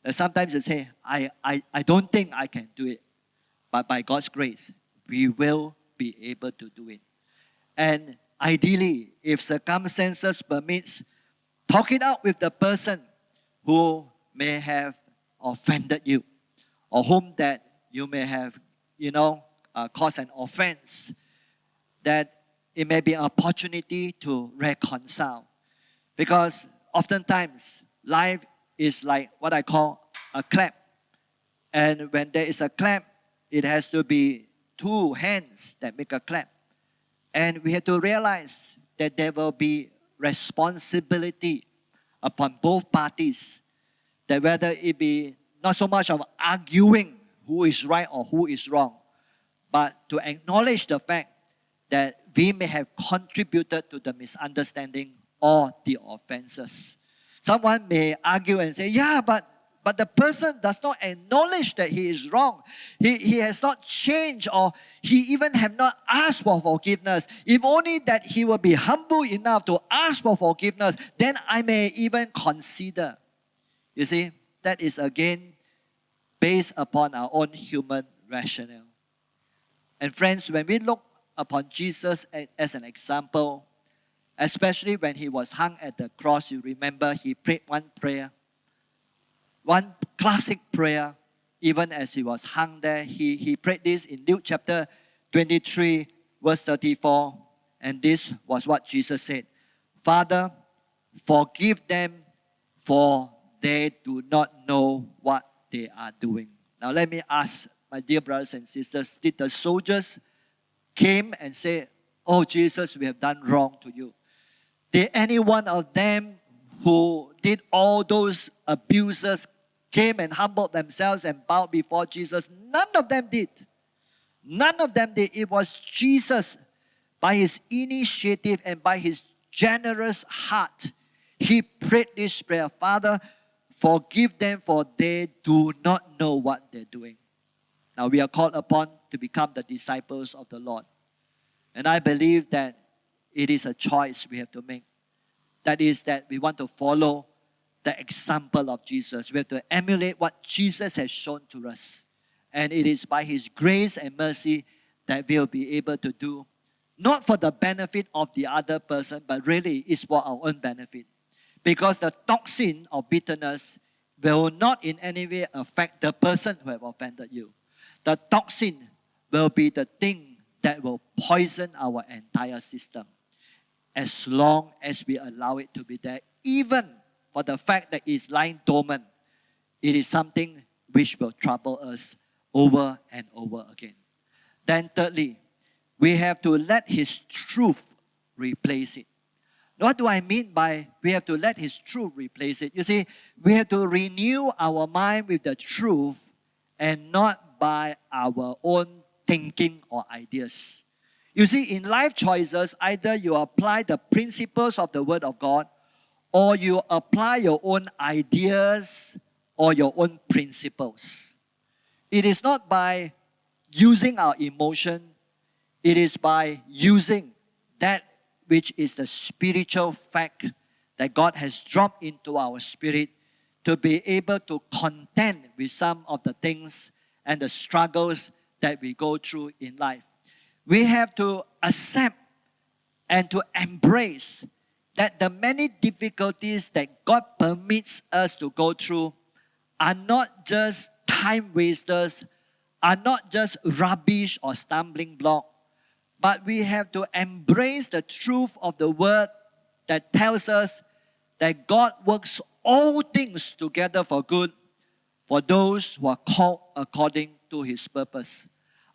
that sometimes you say, I don't think I can do it. But by God's grace, we will be able to do it. And ideally, if circumstances permits, talk it out with the person who may have offended you, or whom that you may have, caused an offense, that it may be an opportunity to reconcile. Because oftentimes, life is like what I call a clap. And when there is a clap, it has to be two hands that make a clap. And we have to realize that there will be responsibility upon both parties. That whether it be not so much of arguing who is right or who is wrong, but to acknowledge the fact that we may have contributed to the misunderstanding or the offenses. Someone may argue and say, yeah, but the person does not acknowledge that he is wrong. He has not changed, or he even have not asked for forgiveness. If only that he will be humble enough to ask for forgiveness, then I may even consider. You see, that is again based upon our own human rationale. And friends, when we look upon Jesus as an example, especially when he was hung at the cross, you remember he prayed one prayer. One classic prayer, even as he was hung there. He prayed this in Luke chapter 23, verse 34. And this was what Jesus said. Father, forgive them, for they do not know what they are doing. Now let me ask my dear brothers and sisters, did the soldiers came and say, oh Jesus, we have done wrong to you? Did any one of them who did all those abuses came and humbled themselves and bowed before Jesus? None of them did. None of them did. It was Jesus, by his initiative and by his generous heart, he prayed this prayer. Father, forgive them, for they do not know what they're doing. Now we are called upon to become the disciples of the Lord. And I believe that it is a choice we have to make. That is that we want to follow the example of Jesus. We have to emulate what Jesus has shown to us. And it is by his grace and mercy that we'll be able to do, not for the benefit of the other person, but really it's for our own benefit. Because the toxin of bitterness will not in any way affect the person who have offended you. The toxin will be the thing that will poison our entire system, as long as we allow it to be there. Even for the fact that it's lying dormant, it is something which will trouble us over and over again. Then thirdly, we have to let his truth replace it. What do I mean by we have to let his truth replace it? You see, we have to renew our mind with the truth and not by our own thinking or ideas. You see, in life choices, either you apply the principles of the Word of God, or you apply your own ideas or your own principles. It is not by using our emotion, it is by using that which is the spiritual fact that God has dropped into our spirit to be able to contend with some of the things and the struggles that we go through in life. We have to accept and to embrace that the many difficulties that God permits us to go through are not just time wasters, are not just rubbish or stumbling block, but we have to embrace the truth of the Word that tells us that God works all things together for good for those who are called according to His purpose.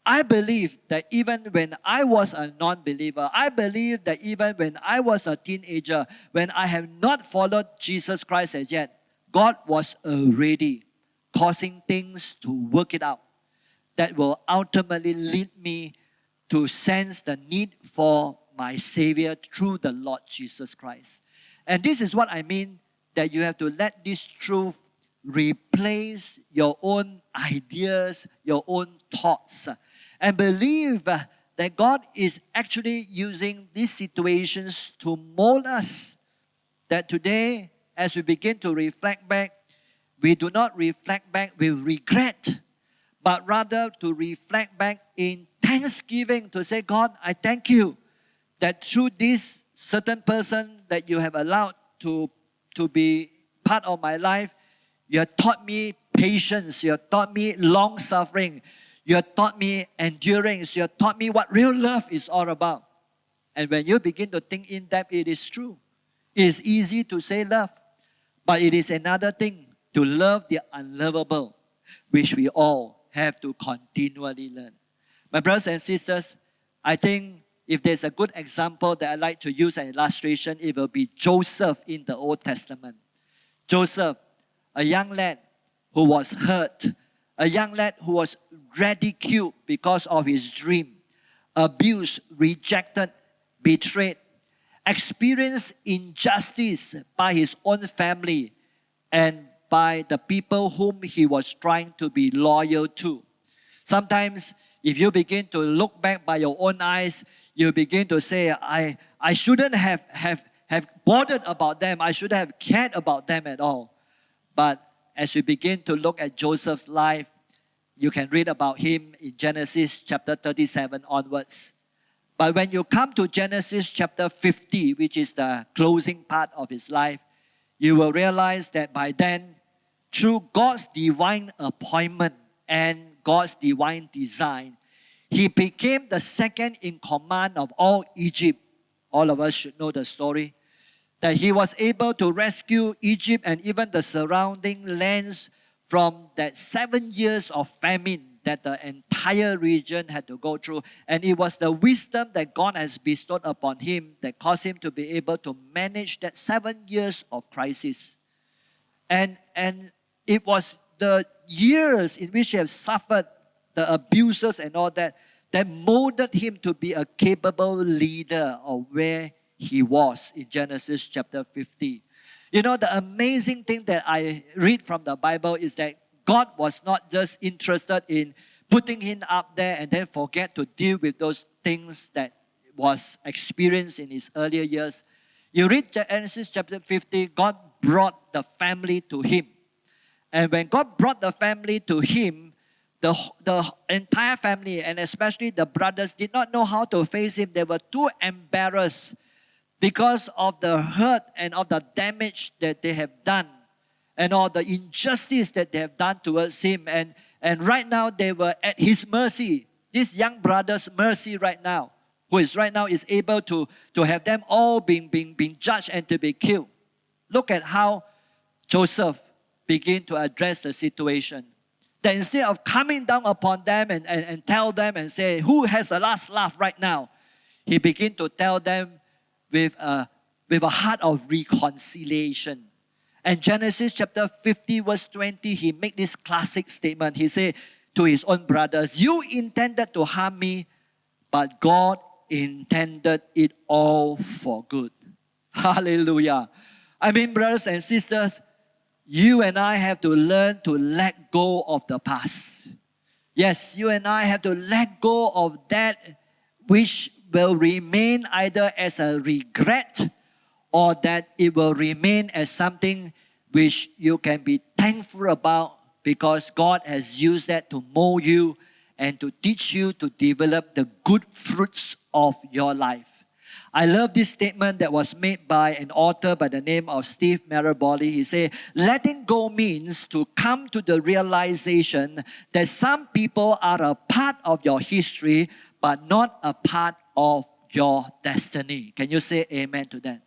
I believe that even when I was a non-believer, I believe that even when I was a teenager, when I have not followed Jesus Christ as yet, God was already causing things to work it out that will ultimately lead me to sense the need for my Savior through the Lord Jesus Christ. And this is what I mean, that you have to let this truth replace your own ideas, your own thoughts, and believe that God is actually using these situations to mold us. That today, as we begin to reflect back, we do not reflect back with regret, but rather to reflect back in thanksgiving, to say, God, I thank you that through this certain person that you have allowed to be part of my life, you have taught me patience, you have taught me long-suffering, you have taught me endurance, you have taught me what real love is all about. And when you begin to think in depth, it is true. It is easy to say love, but it is another thing to love the unlovable, which we all have to continually learn. My brothers and sisters, I think if there's a good example that I like to use as an illustration, it will be Joseph in the Old Testament. Joseph, a young lad who was hurt, a young lad who was ridiculed because of his dream, abused, rejected, betrayed, experienced injustice by his own family and by the people whom he was trying to be loyal to. Sometimes, if you begin to look back by your own eyes, you begin to say, I shouldn't have bothered about them. I shouldn't have cared about them at all. But as we begin to look at Joseph's life, you can read about him in Genesis chapter 37 onwards. But when you come to Genesis chapter 50, which is the closing part of his life, you will realize that by then, through God's divine appointment and God's divine design, he became the second in command of all Egypt. All of us should know the story. That he was able to rescue Egypt and even the surrounding lands from that 7 years of famine that the entire region had to go through. And it was the wisdom that God has bestowed upon him that caused him to be able to manage that 7 years of crisis. And it was the years in which he has suffered the abuses and all that molded him to be a capable leader of where he was in Genesis chapter 50. You know, the amazing thing that I read from the Bible is that God was not just interested in putting him up there and then forget to deal with those things that was experienced in his earlier years. You read Genesis chapter 50, God brought the family to him. And when God brought the family to him, the entire family and especially the brothers did not know how to face him. They were too embarrassed because of the hurt and of the damage that they have done and all the injustice that they have done towards him. And right now they were at his mercy, this young brother's mercy right now, who is right now is able to have them all being judged and to be killed. Look at how Joseph began to address the situation. That instead of coming down upon them and tell them and say, who has the last laugh right now? He began to tell them with a heart of reconciliation. And Genesis chapter 50 verse 20, he made this classic statement. He said to his own brothers, you intended to harm me, but God intended it all for good. Hallelujah. I mean, brothers and sisters, you and I have to learn to let go of the past. Yes, you and I have to let go of that which will remain either as a regret or that it will remain as something which you can be thankful about because God has used that to mold you and to teach you to develop the good fruits of your life. I love this statement that was made by an author by the name of Steve Maraboli. He said, letting go means to come to the realization that some people are a part of your history, but not a part of your destiny. Can you say amen to that?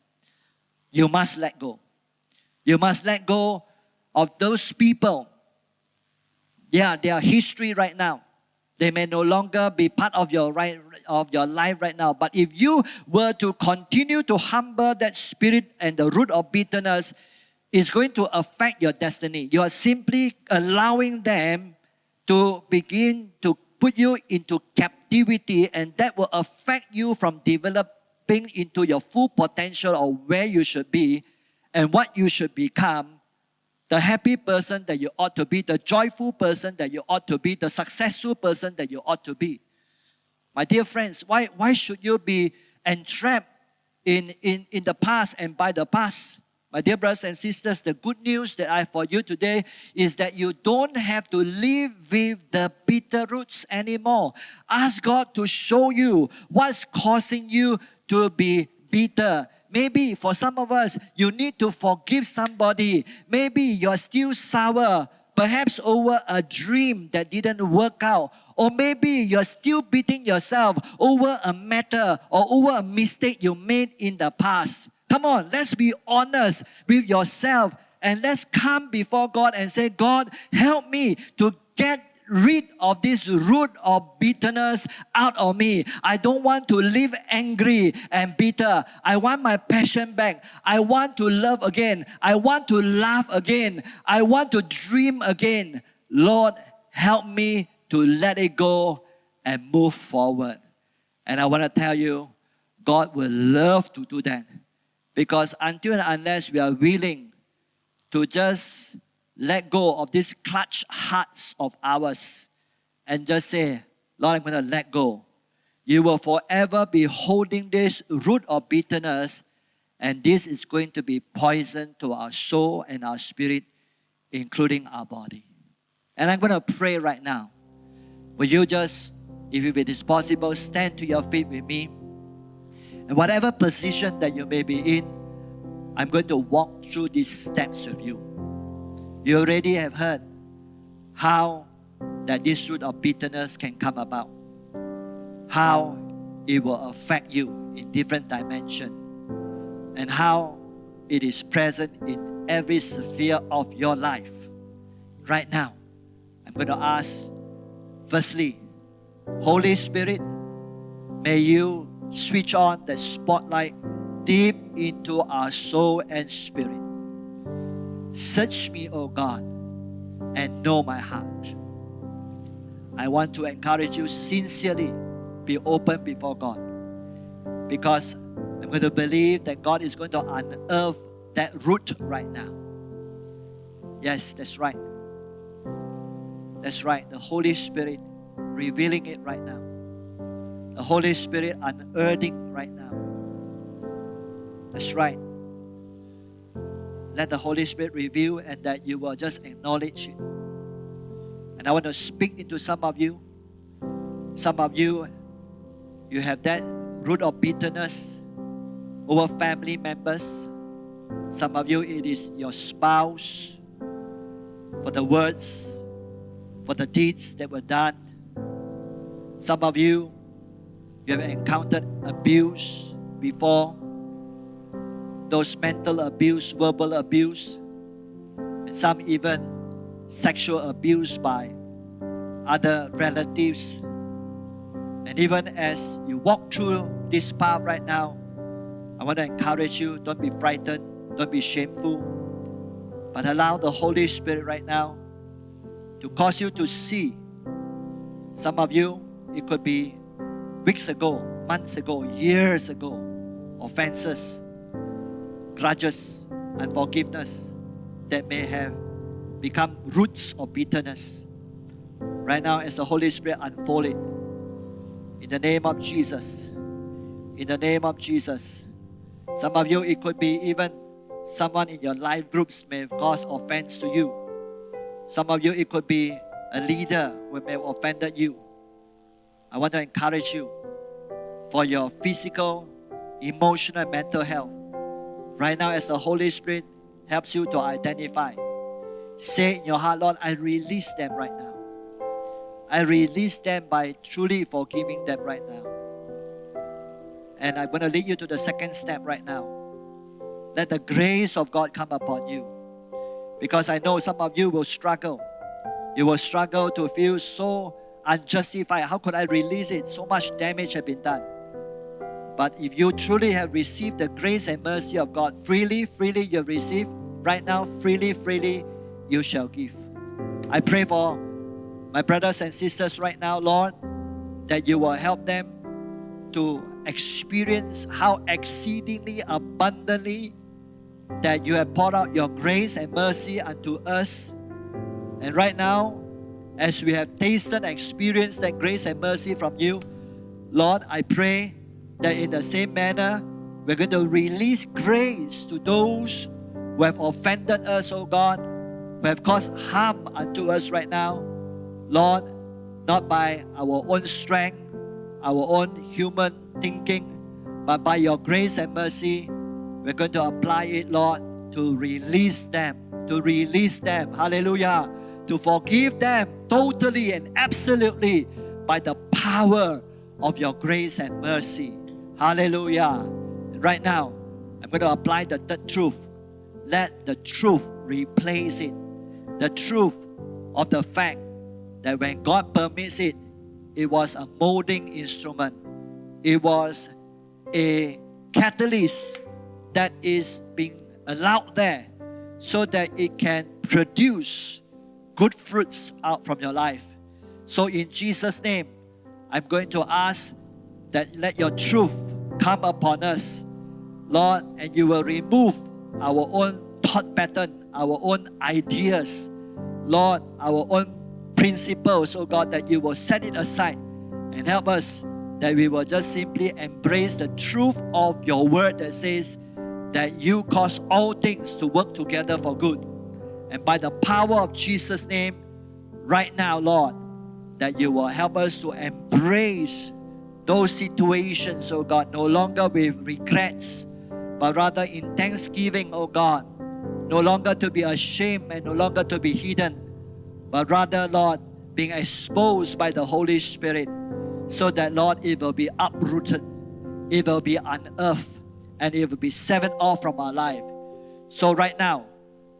You must let go. You must let go of those people. Yeah, their history right now. They may no longer be part of your life right now. But if you were to continue to humble that spirit and the root of bitterness, it's going to affect your destiny. You are simply allowing them to begin to put you into captivity, and that will affect you from developing into your full potential of where you should be and what you should become. The happy person that you ought to be, the joyful person that you ought to be, the successful person that you ought to be. My dear friends, why should you be entrapped in the past and by the past? My dear brothers and sisters, the good news that I have for you today is that you don't have to live with the bitter roots anymore. Ask God to show you what's causing you to be bitter. Maybe for some of us, you need to forgive somebody. Maybe you're still sour, perhaps over a dream that didn't work out. Or maybe you're still beating yourself over a matter or over a mistake you made in the past. Come on, let's be honest with yourself and let's come before God and say, God, help me to get rid of this root of bitterness out of me. I don't want to live angry and bitter. I want my passion back. I want to love again. I want to laugh again. I want to dream again. Lord, help me to let it go and move forward. And I want to tell you, God will love to do that. Because until and unless we are willing to just let go of these clutched hearts of ours and just say, Lord, I'm going to let go. You will forever be holding this root of bitterness, and this is going to be poison to our soul and our spirit, including our body. And I'm going to pray right now. Will you just, if it is possible, stand to your feet with me? And whatever position that you may be in, I'm going to walk through these steps with you. You already have heard how that this root of bitterness can come about. How it will affect you in different dimensions. And how it is present in every sphere of your life. Right now, I'm going to ask, firstly, Holy Spirit, may you switch on the spotlight deep into our soul and spirit. Search me, O God, and know my heart. I want to encourage you sincerely, be open before God. Because I'm going to believe that God is going to unearth that root right now. Yes, that's right. That's right. The Holy Spirit revealing it right now. The Holy Spirit unearthing right now. That's right. Let the Holy Spirit reveal and that you will just acknowledge it. And I want to speak into some of you. Some of you, you have that root of bitterness over family members. Some of you, it is your spouse, for the words, for the deeds that were done. Some of you, you have encountered abuse before. Those mental abuse, verbal abuse, and some even sexual abuse by other relatives. And even as you walk through this path right now, I want to encourage you, don't be frightened, don't be shameful, but allow the Holy Spirit right now to cause you to see. Some of you, it could be weeks ago, months ago, years ago, offenses, grudges, unforgiveness that may have become roots of bitterness. Right now, as the Holy Spirit unfold it, in the name of Jesus, in the name of Jesus. Some of you, it could be even someone in your life groups may have caused offense to you. Some of you, it could be a leader who may have offended you. I want to encourage you for your physical, emotional, and mental health. Right now, as the Holy Spirit helps you to identify, say in your heart, Lord, I release them right now. I release them by truly forgiving them right now. And I'm going to lead you to the second step right now. Let the grace of God come upon you. Because I know some of you will struggle. You will struggle to feel so unjustified. How could I release it? So much damage has been done. But if you truly have received the grace and mercy of God, freely you have received. Right now, freely you shall give. I pray for my brothers and sisters right now, Lord, that you will help them to experience how exceedingly abundantly that you have poured out your grace and mercy unto us. And right now, as we have tasted and experienced that grace and mercy from you, Lord, I pray that in the same manner, we're going to release grace to those who have offended us, oh God, who have caused harm unto us right now. Lord, not by our own strength, our own human thinking, but by your grace and mercy, we're going to apply it, Lord, to release them, hallelujah, to forgive them totally and absolutely by the power of your grace and mercy. Hallelujah. And right now, I'm going to apply the third truth. Let the truth replace it. The truth of the fact that when God permits it, it was a molding instrument. It was a catalyst that is being allowed there so that it can produce good fruits out from your life. So in Jesus' name, I'm going to ask that let your truth come upon us, Lord, and you will remove our own thought pattern, our own ideas, Lord, our own principles, oh God, that you will set it aside and help us that we will just simply embrace the truth of your word that says that you cause all things to work together for good. And by the power of Jesus' name, right now, Lord, that you will help us to embrace those situations, oh God, no longer with regrets, but rather in thanksgiving, oh God, no longer to be ashamed and no longer to be hidden, but rather, Lord, being exposed by the Holy Spirit, so that, Lord, it will be uprooted, it will be unearthed, and it will be severed off from our life. So right now,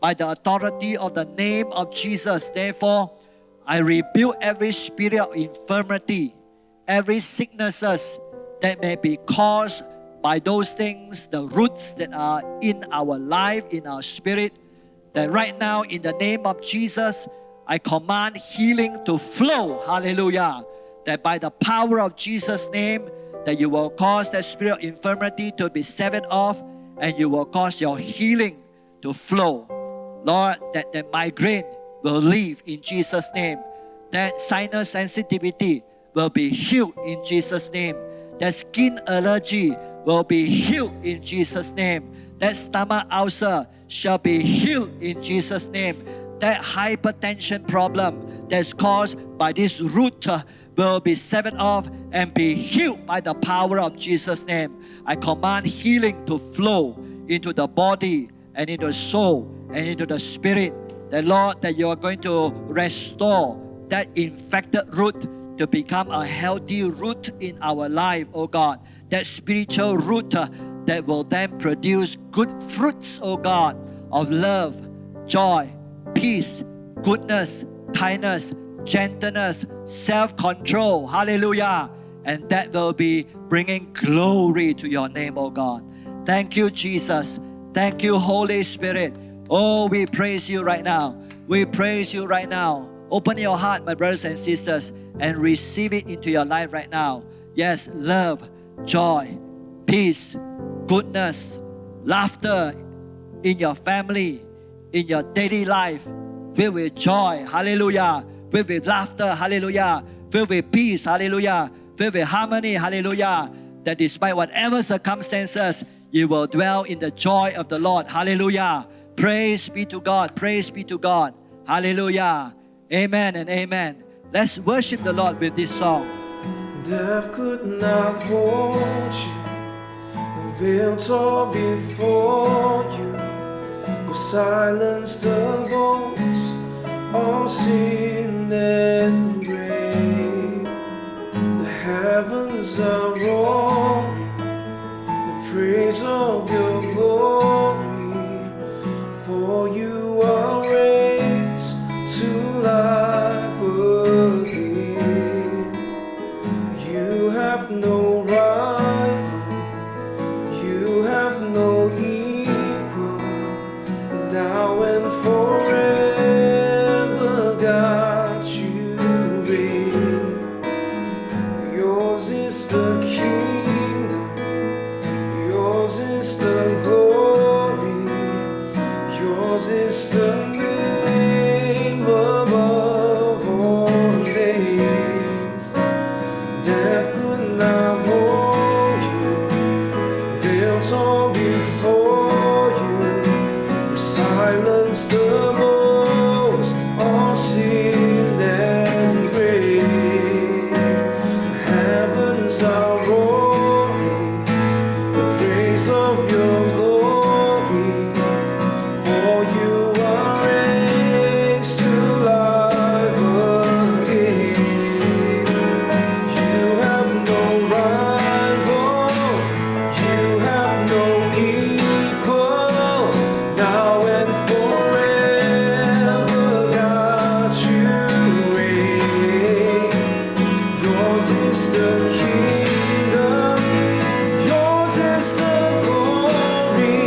by the authority of the name of Jesus, therefore, I rebuke every spirit of infirmity, every sicknesses that may be caused by those things, the roots that are in our life, in our spirit, that right now, in the name of Jesus, I command healing to flow. Hallelujah. That by the power of Jesus' name, that you will cause that spirit of infirmity to be severed off, and you will cause your healing to flow. Lord, that the migraine will leave in Jesus' name. That sinus sensitivity will be healed in Jesus' name. That skin allergy will be healed in Jesus' name. That stomach ulcer shall be healed in Jesus' name. That hypertension problem that's caused by this root will be severed off and be healed by the power of Jesus' name. I command healing to flow into the body and into the soul and into the spirit. The Lord, that you are going to restore that infected root to become a healthy root in our life, oh God. That spiritual root that will then produce good fruits, oh God, of love, joy, peace, goodness, kindness, gentleness, self-control. Hallelujah. And that will be bringing glory to your name, oh God. Thank you, Jesus. Thank you, Holy Spirit. Oh, we praise you right now. We praise you right now. Open your heart, my brothers and sisters, and receive it into your life right now. Yes, love, joy, peace, goodness, laughter in your family, in your daily life, filled with joy, hallelujah, filled with laughter, hallelujah, filled with peace, hallelujah, filled with harmony, hallelujah, that despite whatever circumstances, you will dwell in the joy of the Lord, hallelujah. Praise be to God, praise be to God, hallelujah, amen and amen. Let's worship the Lord with this song. Death could not hold you, the veil tore before you, you silenced the voice of sin and grave. The heavens are roaring, the praise of your glory, for you are song before you. You silence the most unseen and grave. The heavens are roaring the praise of your glory. For you are raised to life again. You have no rival, you have no equal. Now and forever, God, you reign. Yours is the kingdom, yours is the glory,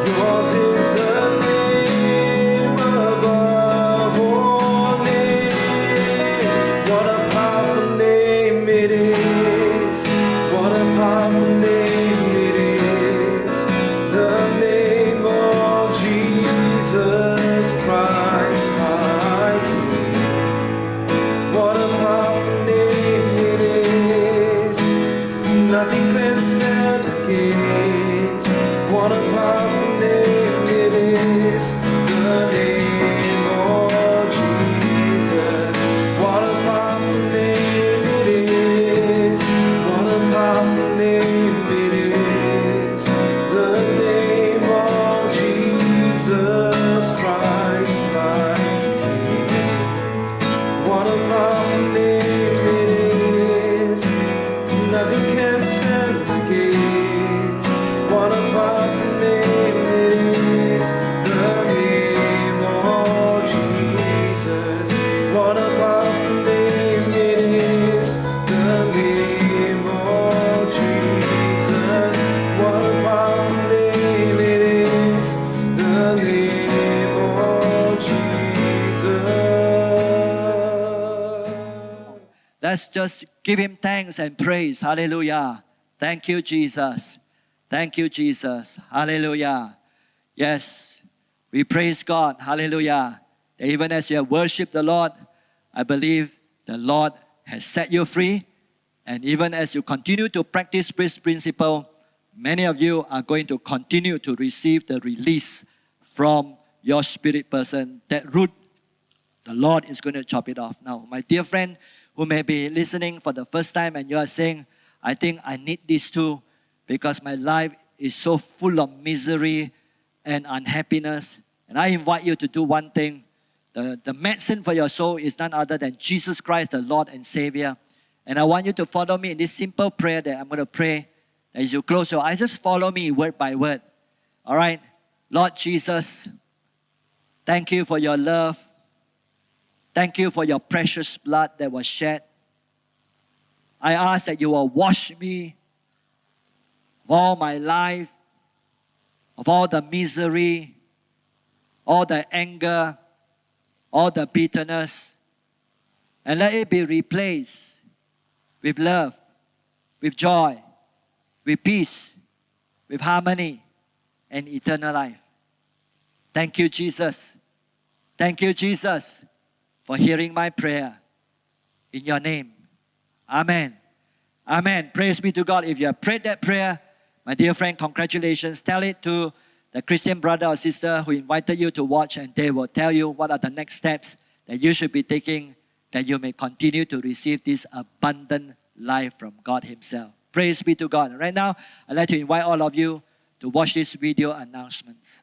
yours is the name above all names. What a powerful name it is, what a powerful name it is, the name of Jesus Christ my King. What a powerful name it is, nothing can stand against. What a powerful name it is, the name of Jesus. What a powerful name it is, what a powerful name it is, the name of Jesus Christ my King. What a powerful name it is, nothing can stand against. What a powerful name it is, the name of Jesus. What a powerful name it is, the name of Jesus. What a powerful name it is, the name of Jesus. Let's just give him thanks and praise. Hallelujah. Thank you, Jesus. Thank you, Jesus. Hallelujah. Yes, we praise God. Hallelujah. That even as you have worshiped the Lord, I believe the Lord has set you free. And even as you continue to practice this principle, many of you are going to continue to receive the release from your spirit person. That root, the Lord is going to chop it off. Now, my dear friend who may be listening for the first time and you are saying, I think I need this too because my life is so full of misery and unhappiness. And I invite you to do one thing. The medicine for your soul is none other than Jesus Christ, the Lord and Savior. And I want you to follow me in this simple prayer that I'm going to pray. As you close your eyes, just follow me word by word. All right? Lord Jesus, thank you for your love. Thank you for your precious blood that was shed. I ask that you will wash me of all my life, of all the misery, all the anger, all the bitterness, and let it be replaced with love, with joy, with peace, with harmony, and eternal life. Thank you, Jesus. Thank you, Jesus, for hearing my prayer. In your name, amen. Amen. Praise be to God. If you have prayed that prayer, my dear friend, congratulations. Tell it to the Christian brother or sister who invited you to watch, and they will tell you what are the next steps that you should be taking, that you may continue to receive this abundant life from God Himself. Praise be to God. Right now, I'd like to invite all of you to watch this video announcements.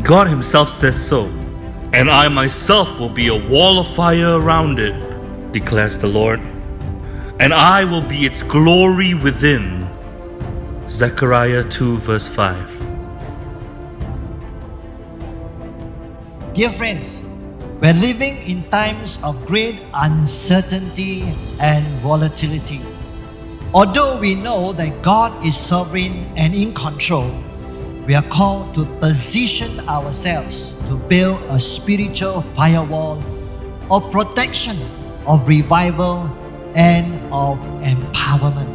God Himself says so. And I myself will be a wall of fire around it, declares the Lord. And I will be its glory within. Zechariah 2 verse 5. Dear friends, we're living in times of great uncertainty and volatility. Although we know that God is sovereign and in control, we are called to position ourselves to build a spiritual firewall of protection, of revival, and of empowerment.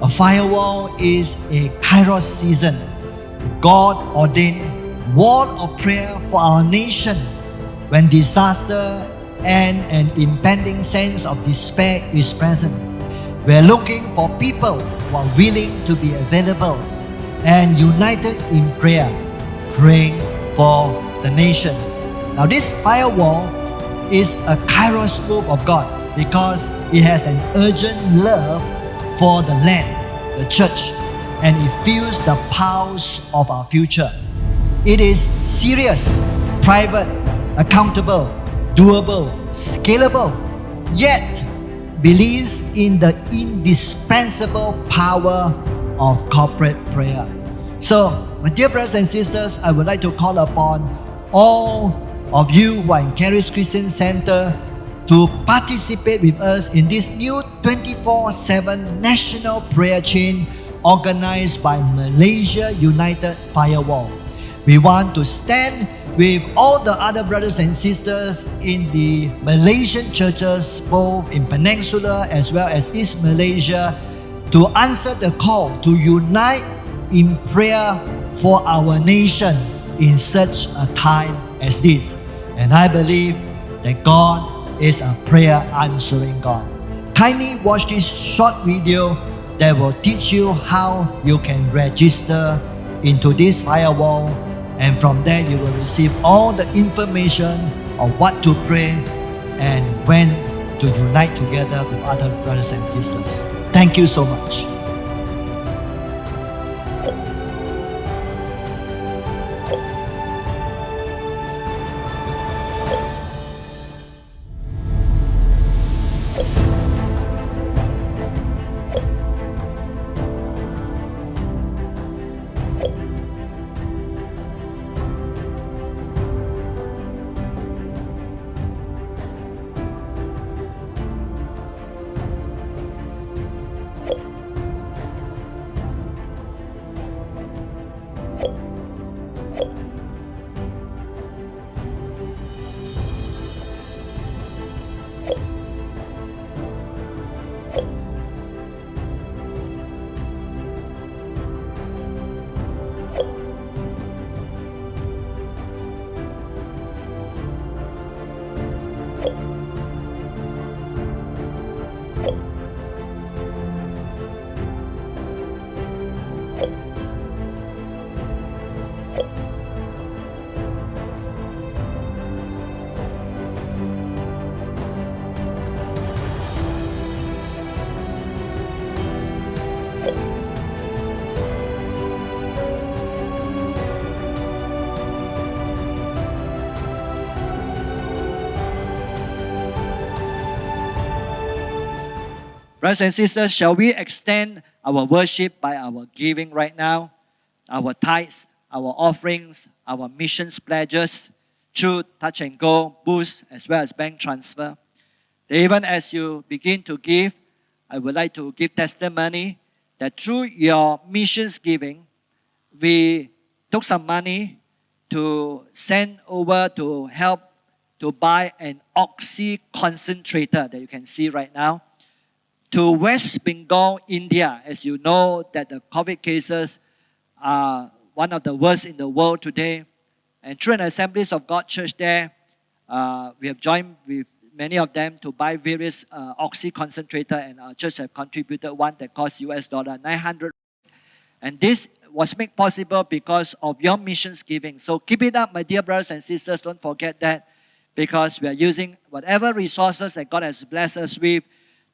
A firewall is a Kairos season, God-ordained wall of prayer for our nation when disaster and an impending sense of despair is present. We are looking for people who are willing to be available and united in prayer, praying for the nation. Now this firewall is a Kairos move of God because it has an urgent love for the land, the church, and it feels the pulse of our future. It is serious, private, accountable, doable, scalable, yet believes in the indispensable power of corporate prayer. So, my dear brothers and sisters, I would like to call upon all of you who are in Charis Christian Center to participate with us in this new 24/7 national prayer chain organized by Malaysia United Firewall. We want to stand with all the other brothers and sisters in the Malaysian churches, both in Peninsula as well as East Malaysia, to answer the call to unite in prayer for our nation in such a time as this. And I believe that God is a prayer answering God. Kindly watch this short video that will teach you how you can register into this firewall, and from there you will receive all the information of what to pray and when to unite together with other brothers and sisters. Thank you so much. Brothers and sisters, shall we extend our worship by our giving right now? Our tithes, our offerings, our missions pledges through Touch and Go, Boost, as well as bank transfer. Even as you begin to give, I would like to give testimony that through your missions giving, we took some money to send over to help to buy an oxy concentrator that you can see right now to West Bengal, India. As you know that the COVID cases are one of the worst in the world today. And through an Assemblies of God church there, we have joined with many of them to buy various oxy concentrator, and our church have contributed one that cost $900. And this was made possible because of your missions giving. So keep it up, my dear brothers and sisters. Don't forget that, because we are using whatever resources that God has blessed us with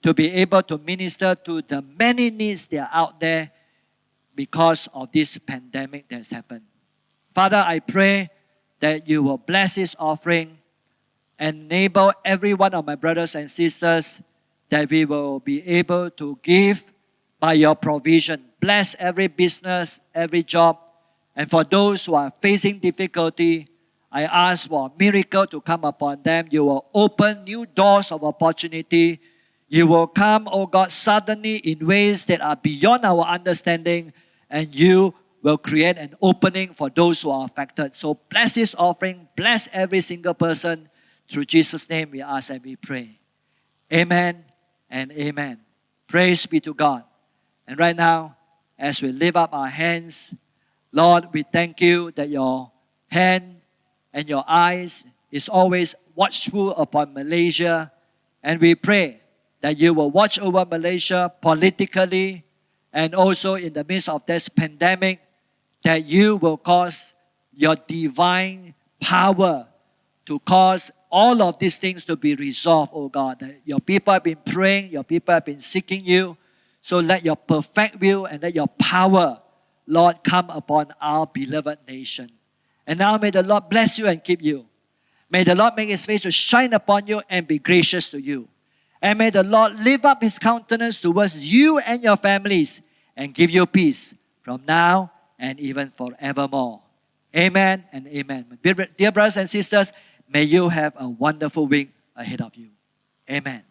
to be able to minister to the many needs that are out there because of this pandemic that has happened. Father, I pray that you will bless this offering, enable every one of my brothers and sisters that we will be able to give by your provision. Bless every business, every job. And for those who are facing difficulty, I ask for a miracle to come upon them. You will open new doors of opportunity. You will come, oh God, suddenly in ways that are beyond our understanding, and you will create an opening for those who are affected. So bless this offering, bless every single person. Through Jesus' name we ask and we pray. Amen and amen. Praise be to God. And right now, as we lift up our hands, Lord, we thank you that your hand and your eyes is always watchful upon Malaysia. And we pray that you will watch over Malaysia politically and also in the midst of this pandemic, that you will cause your divine power to cause all of these things to be resolved, oh God. That your people have been praying, your people have been seeking you. So let your perfect will and let your power, Lord, come upon our beloved nation. And now may the Lord bless you and keep you. May the Lord make his face to shine upon you and be gracious to you. And may the Lord lift up his countenance towards you and your families and give you peace from now and even forevermore. Amen and amen. Dear brothers and sisters, may you have a wonderful week ahead of you. Amen.